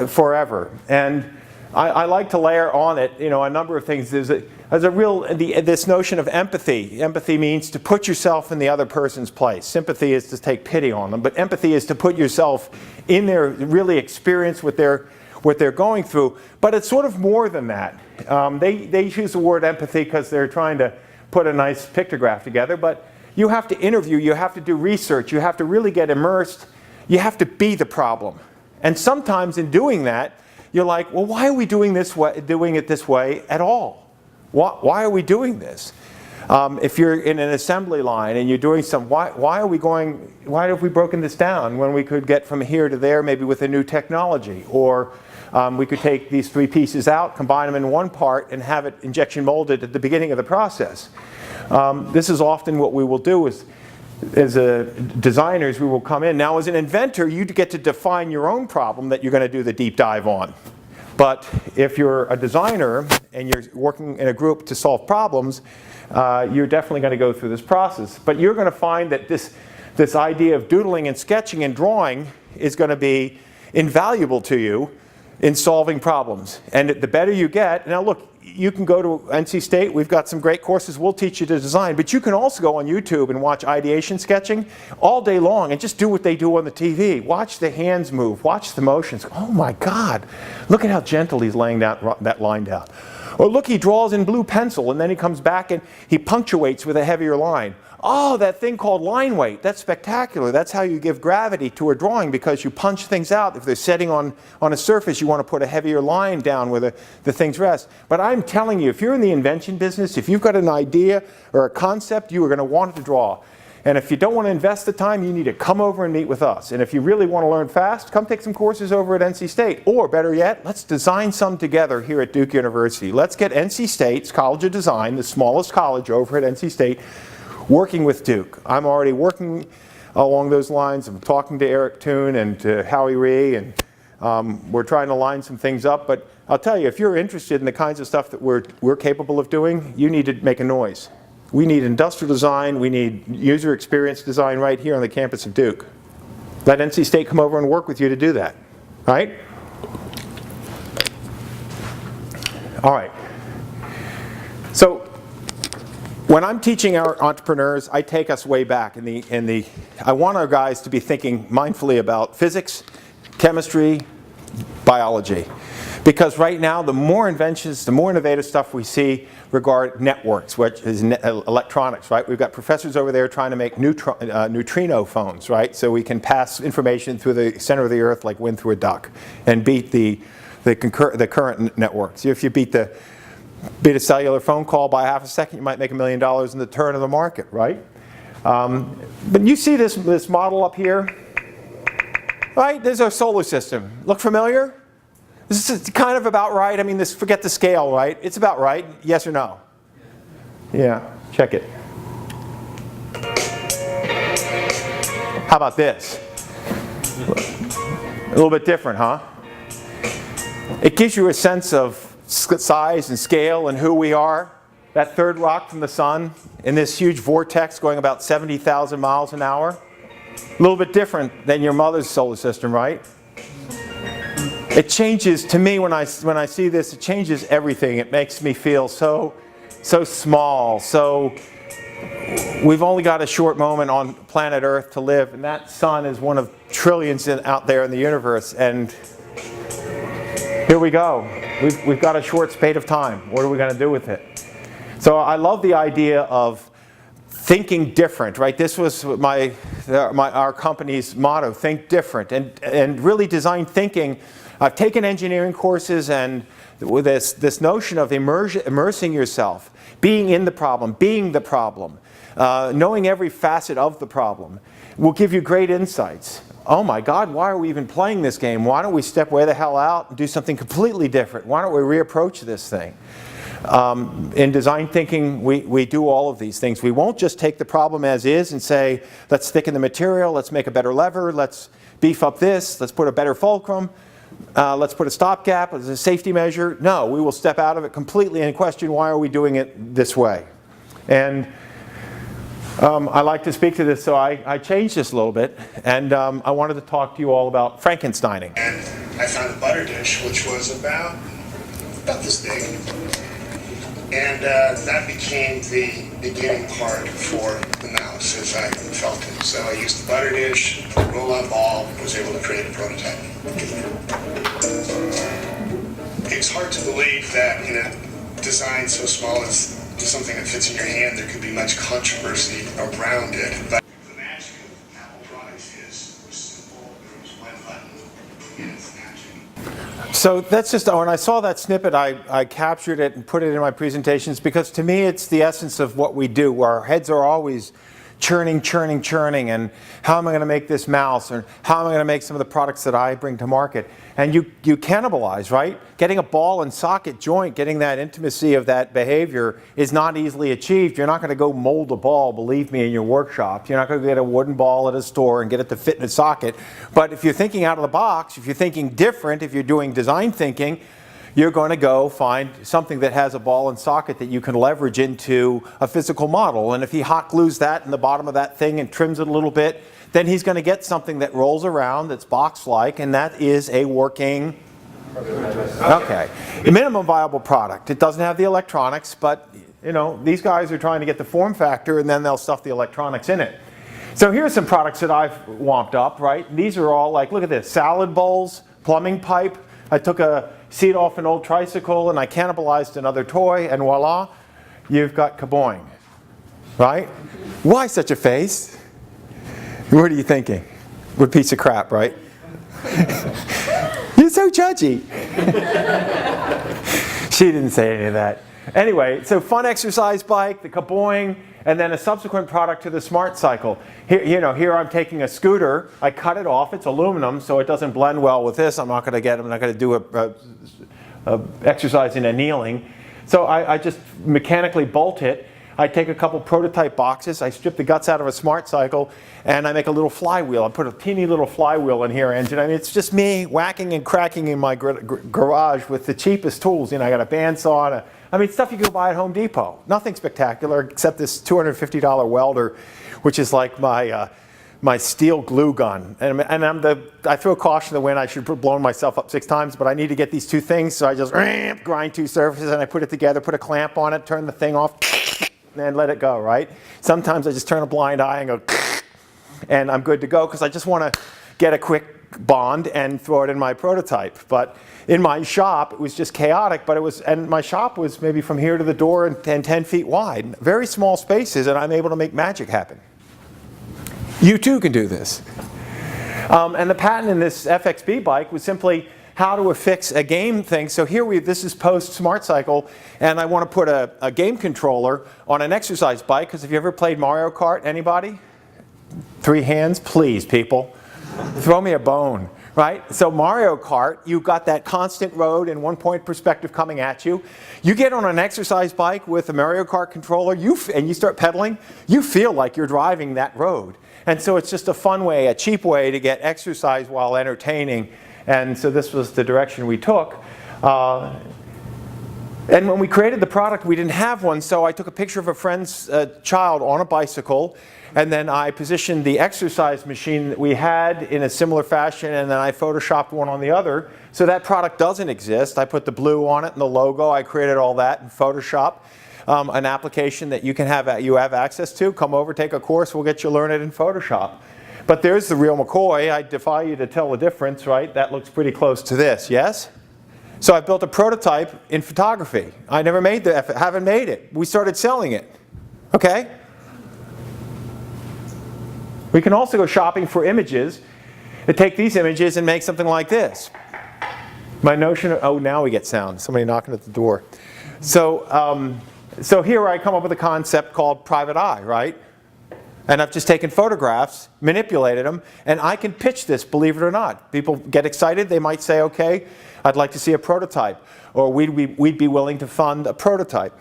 forever. And I like to layer on it, you know, a number of things. There's this notion of empathy. Empathy means to put yourself in the other person's place. Sympathy is to take pity on them, but empathy is to put yourself in their, really experience what they're going through. But it's sort of more than that. They use the word empathy because they're trying to put a nice pictograph together, but you have to interview, you have to do research, you have to really get immersed, you have to be the problem. And sometimes in doing that, you're like, well, why are we doing it this way at all? Why are we doing this? If you're in an assembly line and you're doing why have we broken this down when we could get from here to there maybe with a new technology? Or we could take these three pieces out, combine them in one part, and have it injection molded at the beginning of the process. This is often what we will do as designers. We will come in. Now as an inventor, you get to define your own problem that you're going to do the deep dive on. But if you're a designer and you're working in a group to solve problems, you're definitely going to go through this process. But you're going to find that this idea of doodling and sketching and drawing is going to be invaluable to you in solving problems. And the better you get, now look, you can go to NC State, we've got some great courses, we'll teach you to design, but you can also go on YouTube and watch ideation sketching all day long and just do what they do on the TV. Watch the hands move, watch the motions. Oh my God, look at how gentle he's laying that line down. Or look, he draws in blue pencil and then he comes back and he punctuates with a heavier line. Oh, that thing called line weight, that's spectacular. That's how you give gravity to a drawing, because you punch things out. If they're setting on a surface, you want to put a heavier line down where the things rest. But I'm telling you, if you're in the invention business, if you've got an idea or a concept, you are going to want to draw. And if you don't want to invest the time, you need to come over and meet with us. And if you really want to learn fast, come take some courses over at NC State. Or better yet, let's design some together here at Duke University. Let's get NC State's College of Design, the smallest college over at NC State, working with Duke. I'm already working along those lines. I'm talking to Eric Toon and to Howie Ree, and we're trying to line some things up. But I'll tell you, if you're interested in the kinds of stuff that we're capable of doing, you need to make a noise. We need industrial design, we need user experience design right here on the campus of Duke. Let NC State come over and work with you to do that, right? All right. So when I'm teaching our entrepreneurs, I take us way back I want our guys to be thinking mindfully about physics, chemistry, biology. Because right now, the more inventions, the more innovative stuff we see regard networks, which is electronics, right? We've got professors over there trying to make neutrino phones, right? So we can pass information through the center of the earth like wind through a duck and beat the current networks. If you beat a cellular phone call by half a second, you might make $1 million in the turn of the market, right? But you see this model up here, right? There's our solar system. Look familiar? This is kind of about right. I mean, forget the scale, right? It's about right. Yes or no? Yeah, check it. How about this? A little bit different, huh? It gives you a sense of size and scale and who we are. That third rock from the sun in this huge vortex going about 70,000 miles an hour. A little bit different than your mother's solar system, right? It changes, to me, when I see this, it changes everything. It makes me feel so small. So we've only got a short moment on planet Earth to live, and that sun is one of trillions out there in the universe. And here we go. We've got a short spate of time. What are we going to do with it? So I love the idea of thinking different, right? This was our company's motto: think different, and really design thinking. I've taken engineering courses, and with this notion of immersing yourself, being in the problem, being the problem, knowing every facet of the problem, will give you great insights. Oh my God, why are we even playing this game? Why don't we step way the hell out and do something completely different? Why don't we reapproach this thing? In design thinking, we do all of these things. We won't just take the problem as is and say, let's thicken the material, let's make a better lever, let's beef up this, let's put a better fulcrum. Let's put a stopgap as a safety measure. No, we will step out of it completely and question, why are we doing it this way? And I like to speak to this, so I changed this a little bit, and I wanted to talk to you all about Frankensteining. And I found a butter dish, which was about this big. And that became the beginning part for the mouse, as I felt it. So I used the butter dish, roll-on ball, was able to create a prototype. It's hard to believe that in a design so small as something that fits in your hand, there could be much controversy around it. But the magic of Apple products is we're simple, there's one button, and it's magic. So that's just, when I saw that snippet, I captured it and put it in my presentations, because to me it's the essence of what we do. Our heads are always churning, and how am I going to make this mouse, or how am I going to make some of the products that I bring to market? And you cannibalize, right? Getting a ball and socket joint, getting that intimacy of that behavior is not easily achieved. You're not going to go mold a ball, believe me, in your workshop. You're not going to get a wooden ball at a store and get it to fit in a socket. But if you're thinking out of the box, if you're thinking different, if you're doing design thinking, you're going to go find something that has a ball and socket that you can leverage into a physical model. And if he hot glues that in the bottom of that thing and trims it a little bit, then he's going to get something that rolls around, that's box-like, and that is a working, okay, a minimum viable product. It doesn't have the electronics, but you know, these guys are trying to get the form factor, and then they'll stuff the electronics in it. So here's some products that I've womped up, right? These are all like, look at this, salad bowls, plumbing pipe. I took a seat off an old tricycle and I cannibalized another toy, and voila, you've got kaboing. Right? Why such a face? What are you thinking? What piece of crap, right? You're so judgy. She didn't say any of that. Anyway, so fun exercise bike, the kaboing, and then a subsequent product to the Smart Cycle. Here I'm taking a scooter. I cut it off. It's aluminum, so it doesn't blend well with this. I'm not going to do a exercise in a kneeling. So I just mechanically bolt it. I take a couple prototype boxes, I strip the guts out of a Smart Cycle, and I make a little flywheel. I put a teeny little flywheel in here, engine. I mean, it's just me whacking and cracking in my garage with the cheapest tools. I got a bandsaw, stuff you can buy at Home Depot. Nothing spectacular except this $250 welder, which is like my steel glue gun. And I throw caution to the wind. I should have blown myself up 6 times, but I need to get these 2 things, so I just grind 2 surfaces, and I put it together, put a clamp on it, turn the thing off, and let it go, right? Sometimes I just turn a blind eye and go, and I'm good to go, because I just want to get a quick bond and throw it in my prototype. But in my shop, it was just chaotic, and my shop was maybe from here to the door and 10 feet wide. Very small spaces, and I'm able to make magic happen. You too can do this. And the patent in this FXB bike was simply how to affix a game thing. So here this is post Smart Cycle, and I want to put a game controller on an exercise bike, because if you ever played Mario Kart, anybody? 3 hands, please, people. Throw me a bone, right? So Mario Kart, you've got that constant road and 1-point perspective coming at you. You get on an exercise bike with a Mario Kart controller, and you start pedaling, you feel like you're driving that road. And so it's just a fun way, a cheap way to get exercise while entertaining. And so this was the direction we took. And when we created the product, we didn't have one, so I took a picture of a friend's child on a bicycle, and then I positioned the exercise machine that we had in a similar fashion, and then I photoshopped one on the other. So that product doesn't exist. I put the blue on it and the logo. I created all that in Photoshop. An application that you have access to. Come over, take a course, we'll get you learn it in Photoshop. But there's the real McCoy. I defy you to tell the difference, right? That looks pretty close to this, yes? So I built a prototype in photography. I never made haven't made it. We started selling it, okay? We can also go shopping for images and take these images and make something like this. My notion of, oh, now we get sound. Somebody knocking at the door. So here I come up with a concept called private eye, right? And I've just taken photographs, manipulated them, and I can pitch this, believe it or not. People get excited. They might say, okay, I'd like to see a prototype. Or we'd be willing to fund a prototype.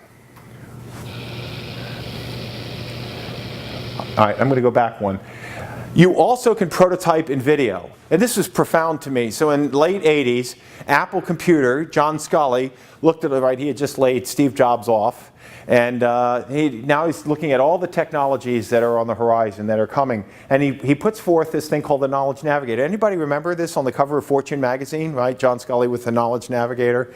All right, I'm going to go back one. You also can prototype in video. And this was profound to me. So in the late 80s, Apple Computer, John Scully, looked at it, right? He had just laid Steve Jobs off. And now he's looking at all the technologies that are on the horizon, that are coming. And he puts forth this thing called the Knowledge Navigator. Anybody remember this on the cover of Fortune magazine, right? John Scully with the Knowledge Navigator.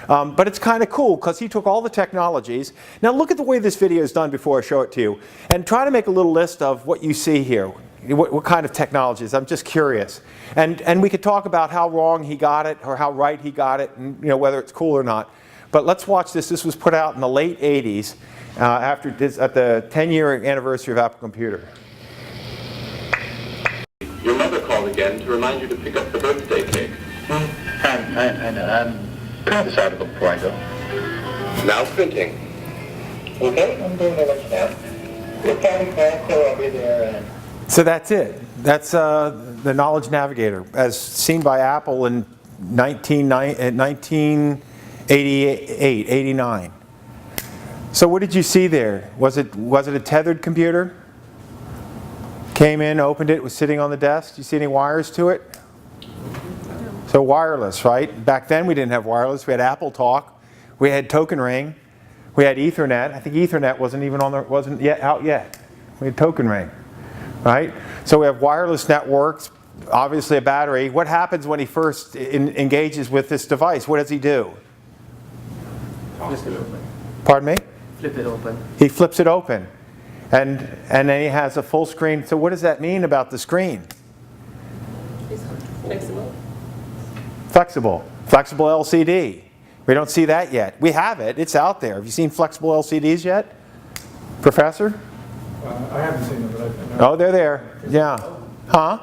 But it's kind of cool because he took all the technologies. Now look at the way this video is done before I show it to you. And try to make a little list of what you see here. What kind of technologies? I'm just curious. And we could talk about how wrong he got it or how right he got it, and whether it's cool or not. But let's watch this. This was put out in the late 80s at the 10-year anniversary of Apple Computer. Your mother called again to remind you to pick up the birthday cake. I know. Print this article before I go. Now printing. Okay, I'm doing it now. Good time, so I'll be there. So that's it. That's the Knowledge Navigator, as seen by Apple in 1988, 89. So what did you see there? Was it a tethered computer? Came in, opened it, was sitting on the desk. Do you see any wires to it? So wireless, right? Back then we didn't have wireless. We had Apple Talk. We had Token Ring. We had Ethernet. I think Ethernet wasn't yet out yet. We had Token Ring, right? So we have wireless networks. Obviously a battery. What happens when he first engages with this device? What does he do? Flip it open. Pardon me? Flip it open. He flips it open. And then he has a full screen. So what does that mean about the screen? It's flexible. Flexible. Flexible LCD. We don't see that yet. We have it. It's out there. Have you seen flexible LCDs yet, Professor? I haven't seen them, but I know. Oh, they're there. Yeah. Huh?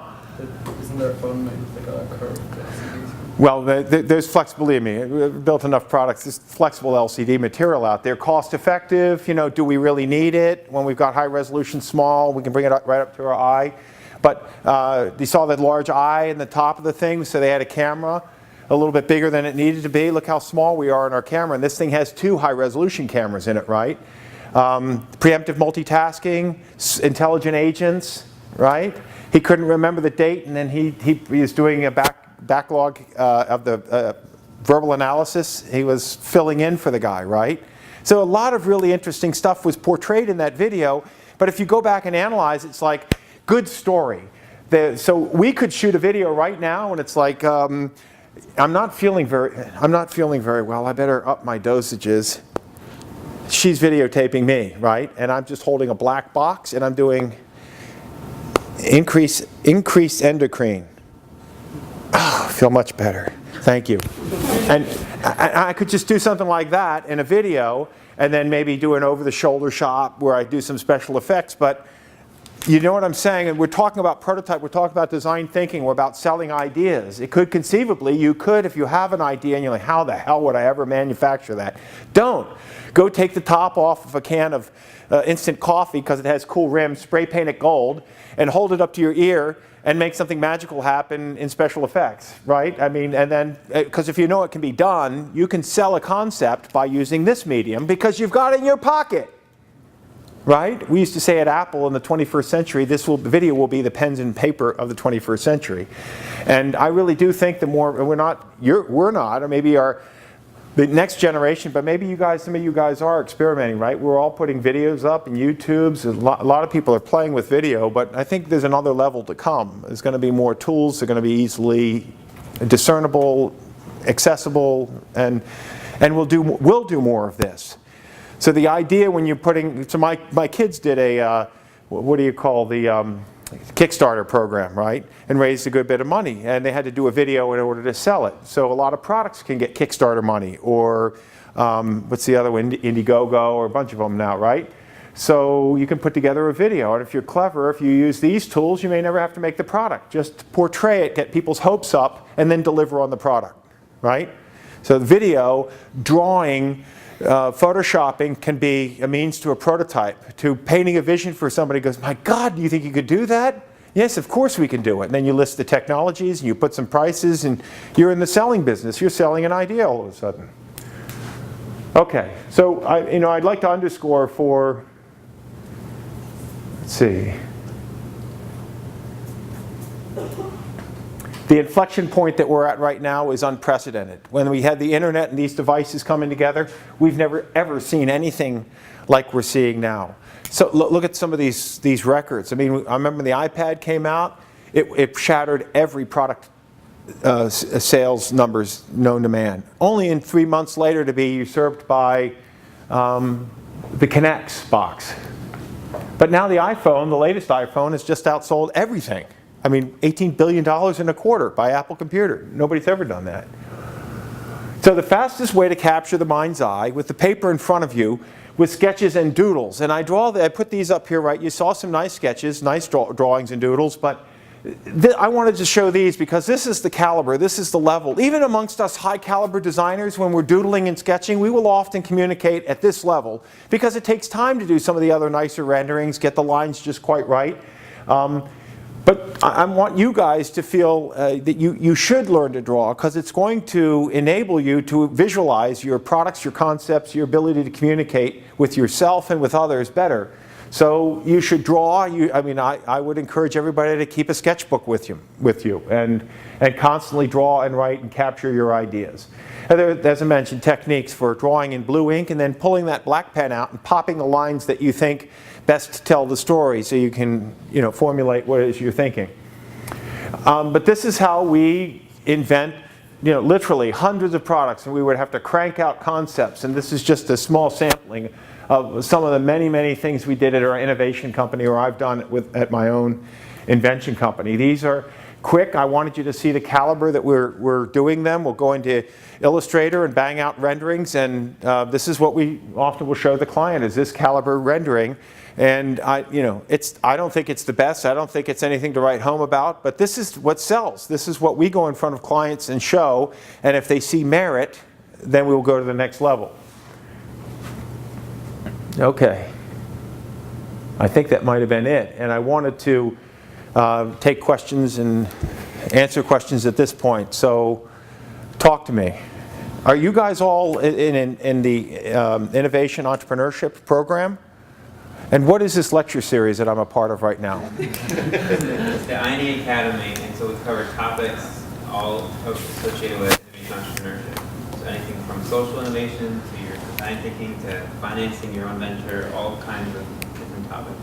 Isn't there a phone made with like a curved LCD? Well, there's flexibility. I mean, we've built enough products. There's flexible LCD material out there. Cost effective. You know, do we really need it? When we've got high resolution, small, we can bring it up, right up to our eye. But you saw that large eye in the top of the thing, so they had a camera a little bit bigger than it needed to be. Look how small we are in our camera. And this thing has 2 high resolution cameras in it, right? Preemptive multitasking, intelligent agents, right? He couldn't remember the date, and then he was doing a backlog of the verbal analysis. He was filling in for the guy, right? So a lot of really interesting stuff was portrayed in that video, but if you go back and analyze, it's like, good story. So we could shoot a video right now, and it's like, I'm not feeling very well. I better up my dosages. She's videotaping me, right? And I'm just holding a black box, and I'm doing increased endocrine. Oh, I feel much better. Thank you. And I could just do something like that in a video, and then maybe do an over-the-shoulder shot where I do some special effects. But you know what I'm saying? And we're talking about prototype. We're talking about design thinking. We're about selling ideas. It could conceivably, you could, if you have an idea and you're like, how the hell would I ever manufacture that? Don't. Go take the top off of a can of instant coffee because it has cool rims, spray paint it gold, and hold it up to your ear and make something magical happen in special effects, right? I mean, and then, because if you know it can be done, you can sell a concept by using this medium because you've got it in your pocket. Right? We used to say at Apple in the 21st century, the video will be the pens and paper of the 21st century. And I really do think the more, we're not, or maybe the next generation, but maybe you guys, some of you guys are experimenting, right? We're all putting videos up and YouTubes. A lot of people are playing with video, but I think there's another level to come. There's going to be more tools. They're going to be easily discernible, accessible, and we'll do more of this. So the idea when you're putting, so my kids did a, what do you call the Kickstarter program, right? And raised a good bit of money. And they had to do a video in order to sell it. So a lot of products can get Kickstarter money, or what's the other one, Indiegogo, or a bunch of them now, right? So you can put together a video. And if you're clever, if you use these tools, you may never have to make the product. Just portray it, get people's hopes up, and then deliver on the product, right? So the video, drawing, photoshopping can be a means to a prototype, to painting a vision for somebody who goes, my God, do you think you could do that? Yes, of course we can do it. And then you list the technologies, and you put some prices, and you're in the selling business. You're selling an idea all of a sudden. Okay, so I'd like to underscore for, let's see, the inflection point that we're at right now is unprecedented. When we had the internet and these devices coming together, we've never ever seen anything like we're seeing now. So look at some of these records. I mean, I remember when the iPad came out, it shattered every product sales numbers known to man. Only in 3 months later to be usurped by the Kinect's box. But now the iPhone, the latest iPhone, has just outsold everything. I mean, $18 billion in a quarter by Apple Computer. Nobody's ever done that. So the fastest way to capture the mind's eye with the paper in front of you with sketches and doodles. And I put these up here, right? You saw some nice sketches, nice drawings and doodles, but I wanted to show these because this is the caliber, this is the level. Even amongst us high caliber designers, when we're doodling and sketching, we will often communicate at this level because it takes time to do some of the other nicer renderings, get the lines just quite right. But I want you guys to feel that you should learn to draw because it's going to enable you to visualize your products, your concepts, your ability to communicate with yourself and with others better. So you should draw. I would encourage everybody to keep a sketchbook with you and constantly draw and write and capture your ideas. And there, as I mentioned, techniques for drawing in blue ink and then pulling that black pen out and popping the lines that you think best tell the story so you can formulate what it is you're thinking. But this is how we invent literally hundreds of products, and we would have to crank out concepts, and this is just a small sampling of some of the many, many things we did at our innovation company, or I've done at my own invention company. These are quick. I wanted you to see the caliber that we're doing them. We'll go into Illustrator and bang out renderings, and this is what we often will show the client, is this caliber rendering. And I don't think it's the best. I don't think it's anything to write home about, but this is what sells. This is what we go in front of clients and show, and if they see merit, then we will go to the next level. Okay. I think that might have been it. And I wanted to take questions and answer questions at this point. So talk to me. Are you guys all in the Innovation Entrepreneurship Program? And what is this lecture series that I'm a part of right now? It's the INE Academy, and so we cover topics all associated with innovation entrepreneurship. So anything from social innovation to your design thinking to financing your own venture, all kinds of different topics.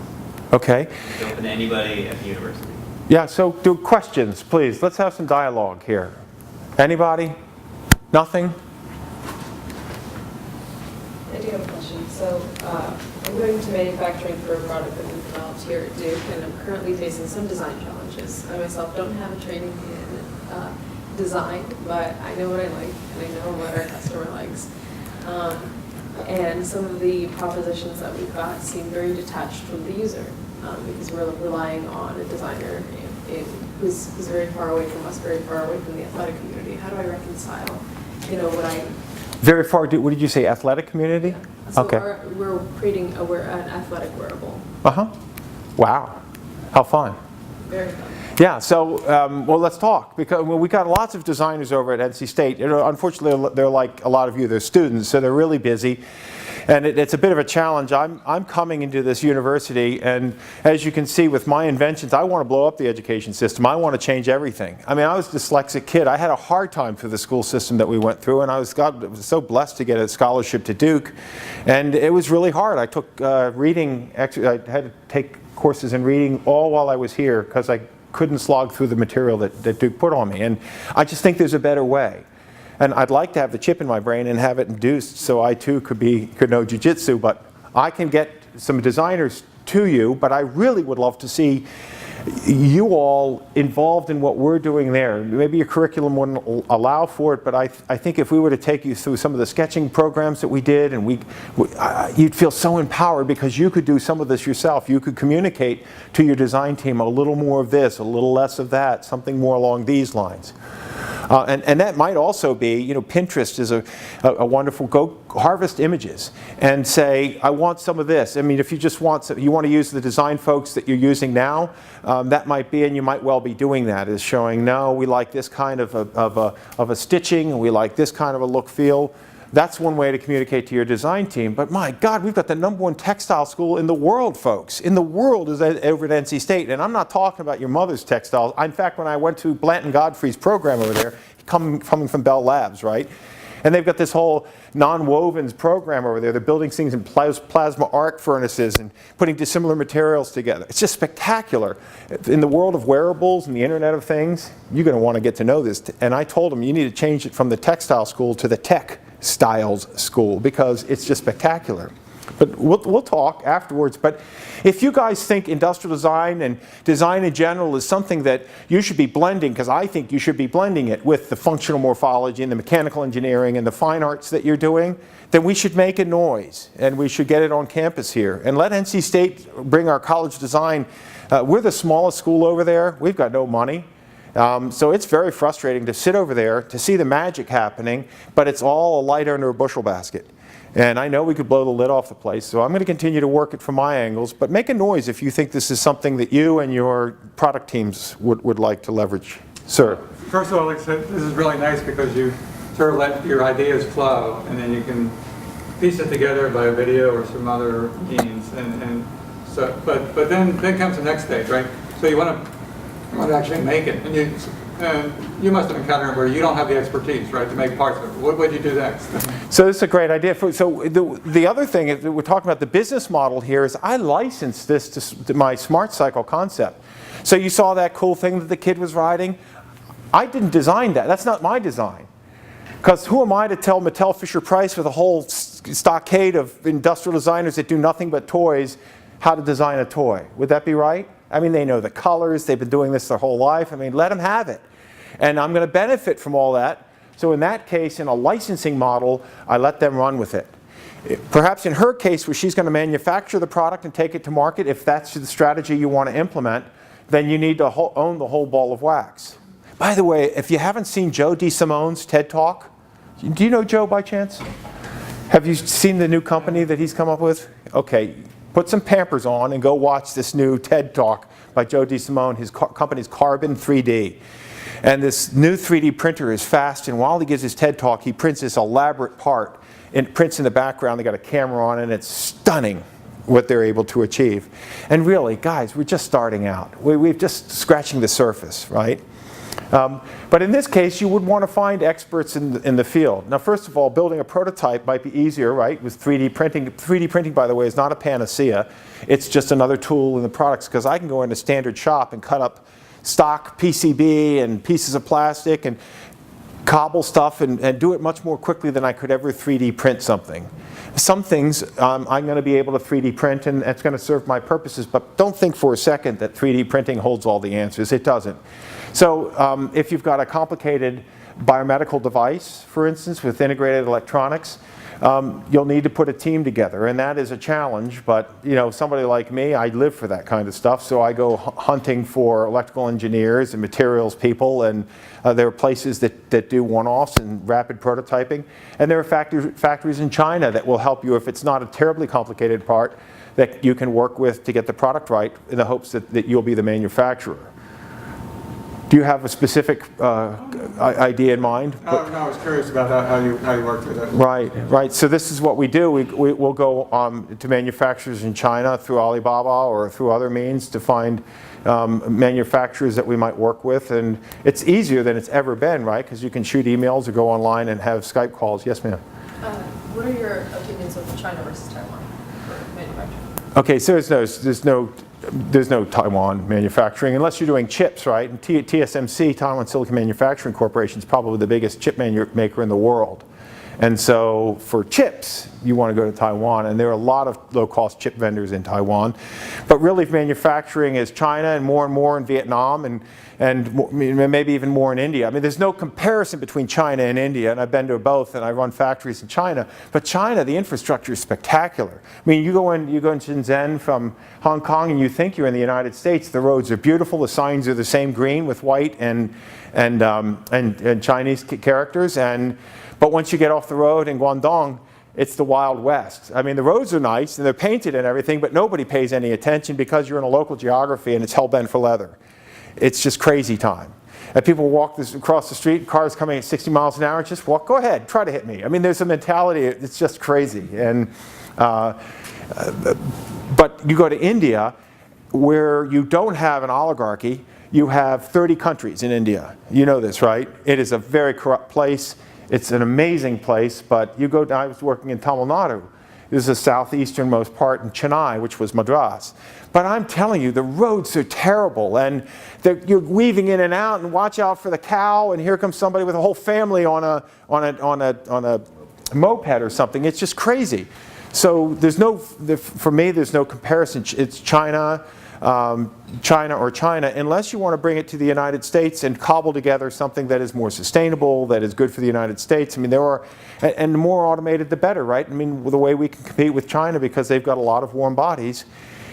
Okay. It's open to anybody at the university. Yeah, so do questions, please. Let's have some dialogue here. Anybody? Nothing? I do have a question. So I'm going to manufacturing for a product that we've developed here at Duke, and I'm currently facing some design challenges. I myself don't have a training in design, but I know what I like, and I know what our customer likes. And some of the propositions that we've got seem very detached from the user, because we're relying on a designer who's very far away from us, very far away from the athletic community. How do I reconcile, what I... Very far, what did you say, athletic community? Yeah. So okay. We're creating an athletic wearable. Uh-huh. Wow. How fun. Very fun. Yeah, so, well, let's talk, because we got lots of designers over at NC State. Unfortunately, they're like a lot of you, they're students, so they're really busy. And it's a bit of a challenge. I'm coming into this university, and as you can see with my inventions, I want to blow up the education system. I want to change everything. I mean, I was a dyslexic kid. I had a hard time through the school system that we went through, and I was so blessed to get a scholarship to Duke. And it was really hard. I took reading, I had to take courses in reading all while I was here, because I couldn't slog through the material that Duke put on me. And I just think there's a better way. And I'd like to have the chip in my brain and have it induced so I too could know jiu-jitsu, but I can get some designers to you, but I really would love to see you all involved in what we're doing there. Maybe your curriculum wouldn't allow for it, but I think if we were to take you through some of the sketching programs that we did, and you'd feel so empowered because you could do some of this yourself. You could communicate to your design team a little more of this, a little less of that, something more along these lines. And that might also be, Pinterest is a wonderful, go harvest images and say, I want some of this. I mean, if you just want to use the design folks that you're using now, that might be, and you might well be doing that, is showing, no, we like this kind of a stitching, and we like this kind of a look feel. That's one way to communicate to your design team. But my God, we've got the #1 textile school in the world, folks. In the world is over at NC State. And I'm not talking about your mother's textiles. In fact, when I went to Blanton Godfrey's program over there, coming from Bell Labs, right? And they've got this whole non-wovens program over there. They're building things in plasma arc furnaces and putting dissimilar materials together. It's just spectacular. In the world of wearables and the Internet of Things, you're going to want to get to know this. And I told them, you need to change it from the textile school to the tech styles school, because it's just spectacular. But we'll talk afterwards. But if you guys think industrial design and design in general is something that you should be blending, because I think you should be blending it with the functional morphology and the mechanical engineering and the fine arts that you're doing, then we should make a noise, and we should get it on campus here. And let NC State bring our college design. We're the smallest school over there. We've got no money. So it's very frustrating to sit over there to see the magic happening, but it's all a light under a bushel basket. And I know we could blow the lid off the place, so I'm going to continue to work it from my angles, but make a noise if you think this is something that you and your product teams would like to leverage. Sir. First of all, like I said, this is really nice because you sort of let your ideas flow, and then you can piece it together by a video or some other means. And so, but then comes the next stage, right? So you want to actually make it, and you must have encountered where you don't have the expertise, right, to make parts of it. What would you do next? So this is a great idea. So the other thing is, we're talking about the business model here, is I licensed this to my Smart Cycle concept. So you saw that cool thing that the kid was riding? I didn't design that. That's not my design. Because who am I to tell Mattel Fisher-Price, with a whole stockade of industrial designers that do nothing but toys, how to design a toy? Would that be right? I mean, they know the colors. They've been doing this their whole life. I mean, let them have it. And I'm going to benefit from all that. So in that case, in a licensing model, I let them run with it. Perhaps in her case, where she's going to manufacture the product and take it to market, if that's the strategy you want to implement, then you need to own the whole ball of wax. By the way, if you haven't seen Joe DeSimone's TED Talk, do you know Joe by chance? Have you seen the new company that he's come up with? Okay, put some Pampers on and go watch this new TED Talk by Joe DeSimone. His company's Carbon 3D. And this new 3D printer is fast, and while he gives his TED Talk, he prints this elaborate part. It prints in the background, they got a camera on it, and it's stunning what they're able to achieve. And really, guys, we're just starting out. We're just scratching the surface, right? But in this case, you would want to find experts in the field. Now, first of all, building a prototype might be easier, right, with 3D printing. 3D printing, by the way, is not a panacea. It's just another tool in the products, because I can go into a standard shop and cut up stock PCB and pieces of plastic and cobble stuff and do it much more quickly than I could ever 3D print something. Some things I'm going to be able to 3D print, and it's going to serve my purposes, but don't think for a second that 3D printing holds all the answers. It doesn't. So if you've got a complicated biomedical device, for instance, with integrated electronics, you'll need to put a team together, and that is a challenge. But you know, somebody like me, I live for that kind of stuff, so I go hunting for electrical engineers and materials people, and there are places that do one-offs and rapid prototyping, and there are factories in China that will help you if it's not a terribly complicated part that you can work with to get the product right, in the hopes that you'll be the manufacturer. Do you have a specific idea in mind? No, I was curious about how you work with it. Right, right. So this is what we do. We'll go to manufacturers in China through Alibaba or through other means to find manufacturers that we might work with. And it's easier than it's ever been, right? Because you can shoot emails or go online and have Skype calls. Yes, ma'am? What are your opinions of China versus Taiwan for manufacturing? Okay, so there's no Taiwan manufacturing unless you're doing chips, right? And TSMC, Taiwan Silicon Manufacturing Corporation, is probably the biggest chip maker in the world. And so for chips, you want to go to Taiwan, and there are a lot of low-cost chip vendors in Taiwan. But really, manufacturing is China and more in Vietnam, and maybe even more in India. I mean, there's no comparison between China and India, and I've been to both, and I run factories in China. But China, the infrastructure is spectacular. I mean, you go in Shenzhen from Hong Kong, and you think you're in the United States. The roads are beautiful. The signs are the same green with white and Chinese characters. But once you get off the road in Guangdong, it's the Wild West. I mean, the roads are nice, and they're painted and everything, but nobody pays any attention because you're in a local geography, and it's hell-bent for leather. It's just crazy time. And people walk across the street, cars coming at 60 miles an hour, just walk, go ahead, try to hit me. I mean, there's a mentality, it's just crazy. And, but you go to India, where you don't have an oligarchy, you have 30 countries in India. You know this, right? It is a very corrupt place. It's an amazing place, but you go, I was working in Tamil Nadu. This is the southeasternmost part in Chennai, which was Madras. But I'm telling you, the roads are terrible, and you're weaving in and out, and watch out for the cow, and here comes somebody with a whole family on a moped or something. It's just crazy. So for me, there's no comparison. It's China or China, unless you want to bring it to the United States and cobble together something that is more sustainable, that is good for the United States. I mean, and the more automated, the better, right? I mean, the way we can compete with China, because they've got a lot of warm bodies,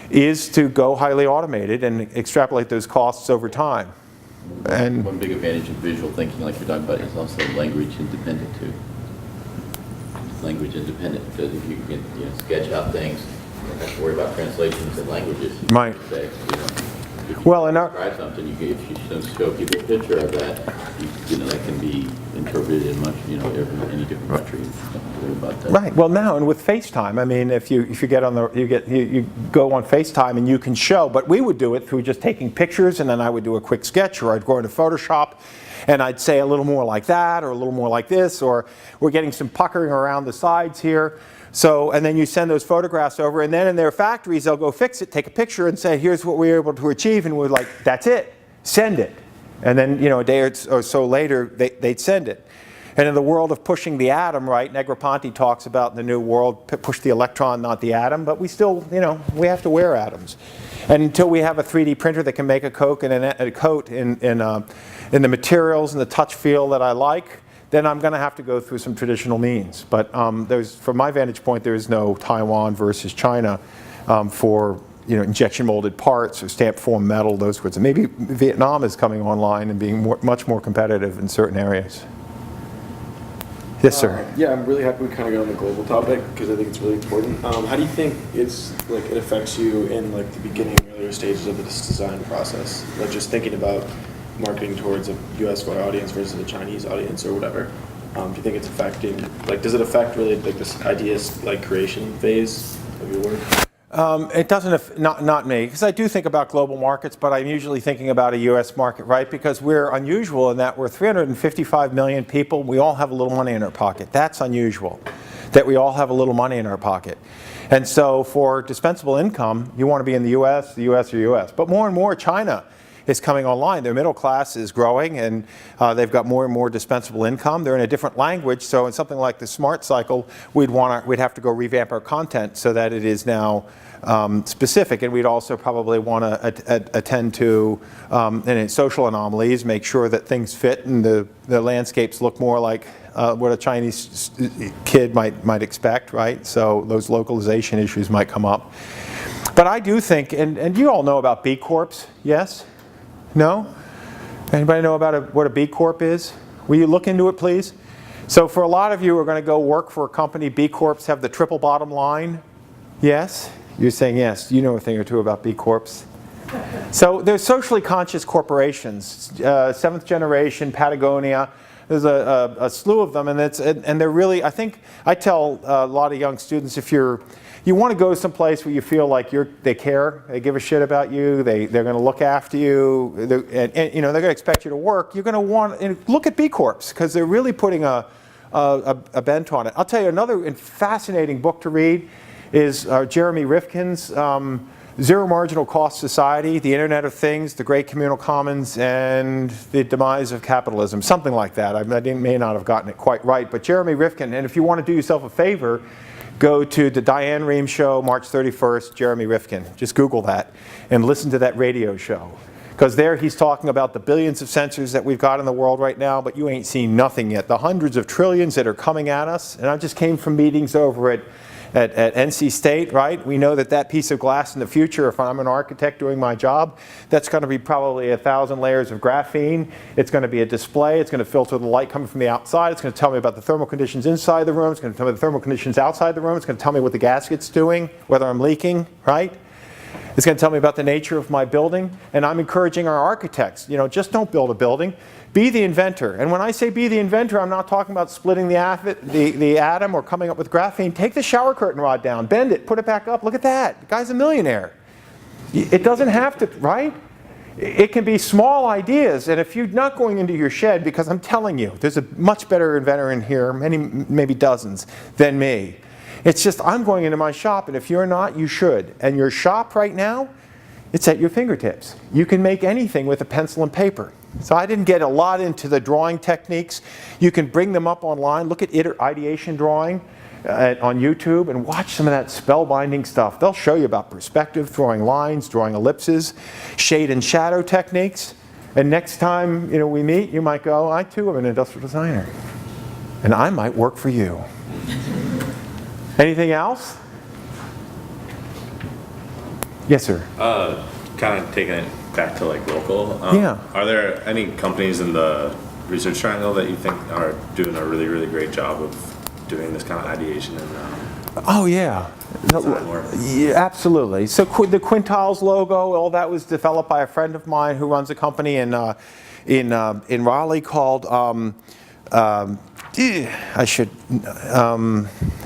is to go highly automated and extrapolate those costs over time. And one big advantage of visual thinking, like you're talking about, is also language independent too. Language independent, because if you can sketch out things, you don't have to worry about translations and languages. Right. Say, if you well, describe something, if you show people a picture of that, that can be interpreted in much, any different country. You don't have to worry about that. Right. Well, now, and with FaceTime, I mean, if you get on you go on FaceTime and you can show, but we would do it through just taking pictures, and then I would do a quick sketch, or I'd go into Photoshop, and I'd say a little more like that, or a little more like this, or we're getting some puckering around the sides here. So, and then you send those photographs over, and then in their factories, they'll go fix it, take a picture, and say, here's what we were able to achieve, and we're like, that's it, send it. And then, a day or so later, they'd send it. And in the world of pushing the atom, right, Negroponte talks about in the New World, push the electron, not the atom, but we still, we have to wear atoms. And until we have a 3D printer that can make a coat in the materials and the touch feel that I like, then I'm going to have to go through some traditional means. But from my vantage point, there is no Taiwan versus China for injection molded parts or stamp form metal, those sorts. And maybe Vietnam is coming online and being much more competitive in certain areas. Yes, sir. Yeah, I'm really happy we kind of got on the global topic because I think it's really important. How do you think it affects you in the beginning, earlier stages of this design process? Just thinking about marketing towards a U.S. audience versus a Chinese audience or whatever. Do you think it's affecting? Does it affect really this ideas creation phase of your work? It doesn't, not me, because I do think about global markets, but I'm usually thinking about a U.S. market, right? Because we're unusual in that we're 355 million people. We all have a little money in our pocket. That's unusual, that we all have a little money in our pocket. And so for dispensable income, you want to be in the U.S. or U.S. But more and more, China is coming online. Their middle class is growing, and they've got more and more dispensable income. They're in a different language, so in something like the Smart Cycle, we'd have to go revamp our content so that it is now specific, and we'd also probably want to attend to social anomalies, make sure that things fit and the landscapes look more like what a Chinese kid might expect, right? So those localization issues might come up. But I do think, and you all know about B Corps, yes? No? Anybody know about what a B Corp is? Will you look into it, please? So for a lot of you who are going to go work for a company, B Corps have the triple bottom line. Yes? You're saying yes. You know a thing or two about B Corps. So there's socially conscious corporations, seventh generation, Patagonia. There's a slew of them, and they're really, I think, I tell a lot of young students, if you want to go someplace where you feel like they care, they give a shit about you, they're going to look after you, and they're going to expect you to work, you're going to want, look at B Corps, because they're really putting a bent on it. I'll tell you another fascinating book to read is Jeremy Rifkin's Zero Marginal Cost Society, the Internet of Things, the Great Communal Commons, and the Demise of Capitalism, something like that. I may not have gotten it quite right, but Jeremy Rifkin, and if you want to do yourself a favor, go to the Diane Rehm show, March 31st, Jeremy Rifkin. Just Google that and listen to that radio show. Because there he's talking about the billions of sensors that we've got in the world right now, but you ain't seen nothing yet. The hundreds of trillions that are coming at us, and I just came from meetings over at NC State, right? We know that piece of glass in the future, if I'm an architect doing my job, that's going to be probably 1,000 layers of graphene. It's going to be a display. It's going to filter the light coming from the outside. It's going to tell me about the thermal conditions inside the room. It's going to tell me the thermal conditions outside the room. It's going to tell me what the gasket's doing, whether I'm leaking, right? It's going to tell me about the nature of my building. And I'm encouraging our architects, just don't build a building. Be the inventor. And when I say be the inventor, I'm not talking about splitting the atom or coming up with graphene. Take the shower curtain rod down, bend it, put it back up. Look at that. The guy's a millionaire. It doesn't have to, right? It can be small ideas. And if you're not going into your shed, because I'm telling you, there's a much better inventor in here, maybe dozens, than me. It's just I'm going into my shop, and if you're not, you should. And your shop right now, it's at your fingertips. You can make anything with a pencil and paper. So I didn't get a lot into the drawing techniques. You can bring them up online. Look at ideation drawing on YouTube and watch some of that spellbinding stuff. They'll show you about perspective, drawing lines, drawing ellipses, shade and shadow techniques. And next time we meet, you might go, I too am an industrial designer. And I might work for you. Anything else? Yes, sir. Kind of taking it back to local. Yeah. Are there any companies in the Research Triangle that you think are doing a really, really great job of doing this kind of ideation and oh yeah. design work? Yeah, absolutely. So the Quintiles logo, all that was developed by a friend of mine who runs a company in Raleigh called. I should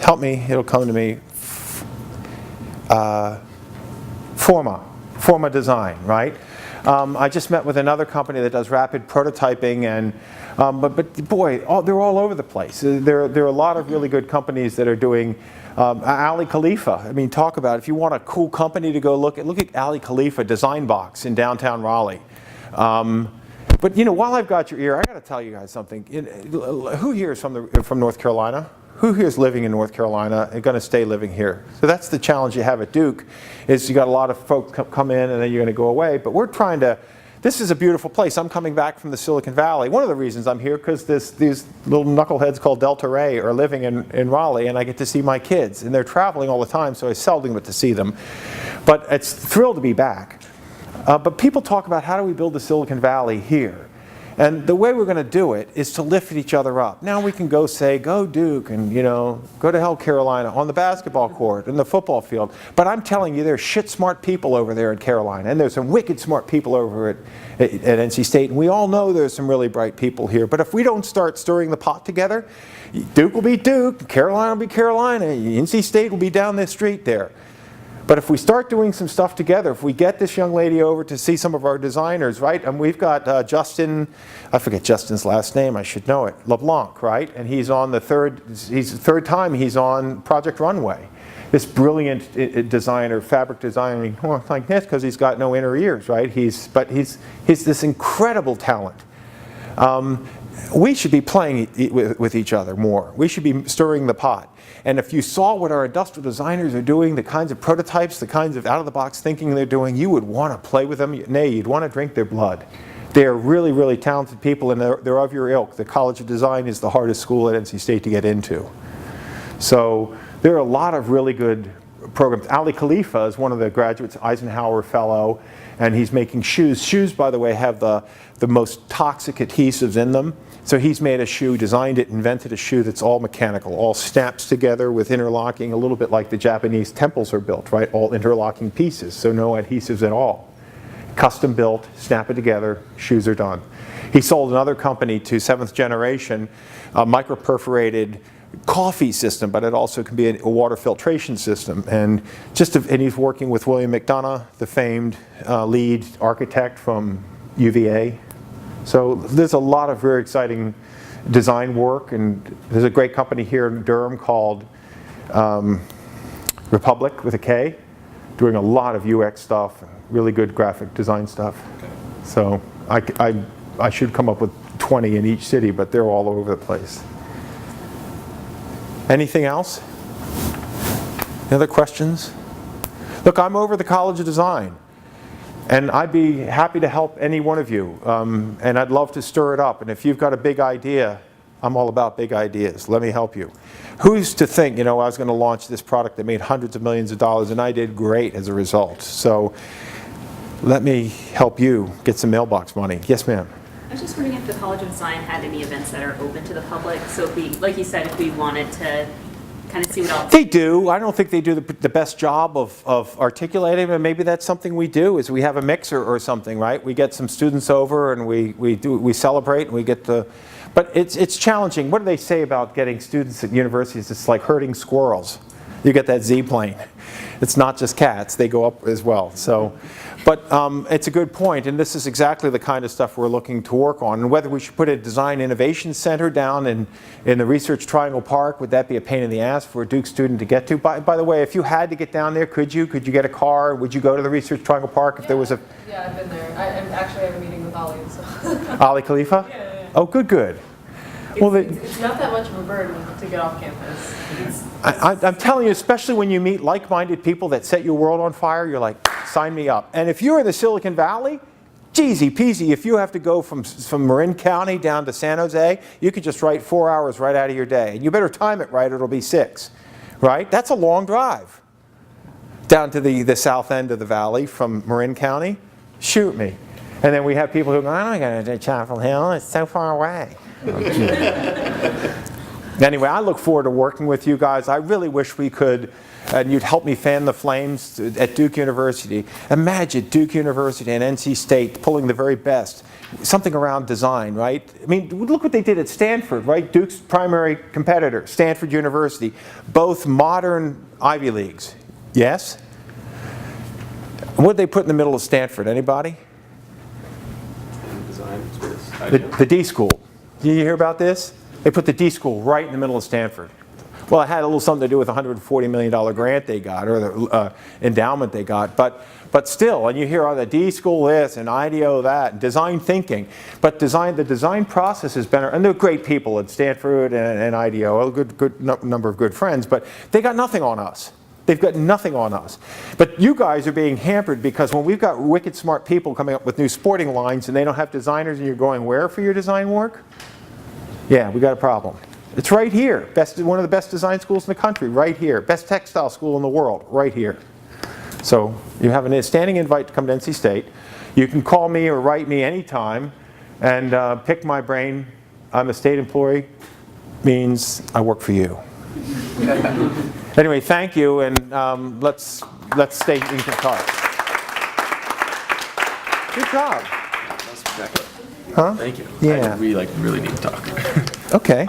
help me. It'll come to me. Forma Design, right? I just met with another company that does rapid prototyping, and but boy, they're all over the place. There are a lot of really good companies that are doing. Ali Khalifa. I mean, talk about if you want a cool company to go look at Ali Khalifa Design Box in downtown Raleigh. But you know, while I've got your ear, I got to tell you guys something. Who here is from North Carolina? Who here is living in North Carolina and going to stay living here? So that's the challenge you have at Duke, is you got a lot of folks come in and then you're going to go away. But we're trying to. This is a beautiful place. I'm coming back from the Silicon Valley. One of the reasons I'm here because these little knuckleheads called Delta Ray are living in Raleigh, and I get to see my kids, and they're traveling all the time, so I seldom get to see them. But it's thrilled to be back. But people talk about how do we build the Silicon Valley here? And the way we're going to do it is to lift each other up. Now we can go say, go Duke, and go to hell Carolina on the basketball court and the football field. But I'm telling you, there's shit smart people over there in Carolina, and there's some wicked smart people over at NC State. And we all know there's some really bright people here. But if we don't start stirring the pot together, Duke will be Duke, Carolina will be Carolina, NC State will be down this street there. But if we start doing some stuff together, if we get this young lady over to see some of our designers, right? And we've got Justin, I forget Justin's last name, I should know it, LeBlanc, right? And he's on the third time he's on Project Runway. This brilliant designer, fabric designing, like this, because he's got no inner ears, right? But he's this incredible talent. We should be playing with each other more. We should be stirring the pot. And if you saw what our industrial designers are doing, the kinds of prototypes, the kinds of out-of-the-box thinking they're doing, you would want to play with them. Nay, you'd want to drink their blood. They're really, really talented people, and they're of your ilk. The College of Design is the hardest school at NC State to get into. So there are a lot of really good programs. Ali Khalifa is one of the graduates, Eisenhower Fellow, and he's making shoes. Shoes, by the way, have the most toxic adhesives in them. So he's made a shoe, designed it, invented a shoe that's all mechanical, all snaps together with interlocking, a little bit like the Japanese temples are built, right? All interlocking pieces, so no adhesives at all. Custom built, snap it together, shoes are done. He sold another company to seventh generation, a micro-perforated coffee system, but it also can be a water filtration system. And he's working with William McDonough, the famed lead architect from UVA. So there's a lot of very exciting design work, and there's a great company here in Durham called Republic with a K, doing a lot of UX stuff, really good graphic design stuff. Okay. So I should come up with 20 in each city, but they're all over the place. Anything else? Any other questions? Look, I'm over the College of Design. And I'd be happy to help any one of you. And I'd love to stir it up. And if you've got a big idea, I'm all about big ideas. Let me help you. Who's to think, I was going to launch this product that made hundreds of millions of dollars, and I did great as a result. So let me help you get some mailbox money. Yes, ma'am. I was just wondering if the College of Design had any events that are open to the public. So if we, like you said, if we wanted to kind of see what else. They do. I don't think they do the best job of articulating, but maybe that's something we do, is we have a mixer or something, right? We get some students over and we celebrate and we get the, but it's challenging. What do they say about getting students at universities? It's like herding squirrels. You get that Z-plane. It's not just cats, they go up as well. So, but it's a good point, and this is exactly the kind of stuff we're looking to work on. And whether we should put a design innovation center down in the Research Triangle Park, would that be a pain in the ass for a Duke student to get to? By the way, if you had to get down there, could you get a car? Would you go to the Research Triangle Park if there was a... Yeah, I've been there. I actually have a meeting with Ali. So. Ali Khalifa? Yeah. Oh, good. It's not that much of a burden to get off campus. I'm telling you, especially when you meet like-minded people that set your world on fire, you're like, sign me up. And if you're in the Silicon Valley, easy peasy. If you have to go from Marin County down to San Jose, you could just write 4 hours right out of your day. And you better time it right, it'll be 6. Right? That's a long drive. Down to the south end of the valley from Marin County, shoot me. And then we have people who go, I'm not going to Chapel Hill, it's so far away. Anyway, I look forward to working with you guys. I really wish we could, and you'd help me fan the flames at Duke University. Imagine Duke University and NC State pulling the very best, something around design, right? I mean, look what they did at Stanford, right? Duke's primary competitor, Stanford University, both modern Ivy Leagues. Yes? What did they put in the middle of Stanford? Anybody? Design. The D School. Did you hear about this? They put the D School right in the middle of Stanford. Well, it had a little something to do with a $140 million grant they got, or the endowment they got, but still, and you hear all the D school this and IDEO that, and design thinking, but the design process is better, and they're great people at Stanford and IDEO, a good number of good friends, but they got nothing on us. They've got nothing on us. But you guys are being hampered because when we've got wicked smart people coming up with new sporting lines and they don't have designers and you're going where for your design work? Yeah, we got a problem. It's right here. One of the best design schools in the country, right here. Best textile school in the world, right here. So you have a standing invite to come to NC State. You can call me or write me anytime and pick my brain. I'm a state employee, means I work for you. Anyway, thank you, and let's stay in touch. Good job. That's spectacular. Huh? Thank you. Yeah. We really need to talk. Okay.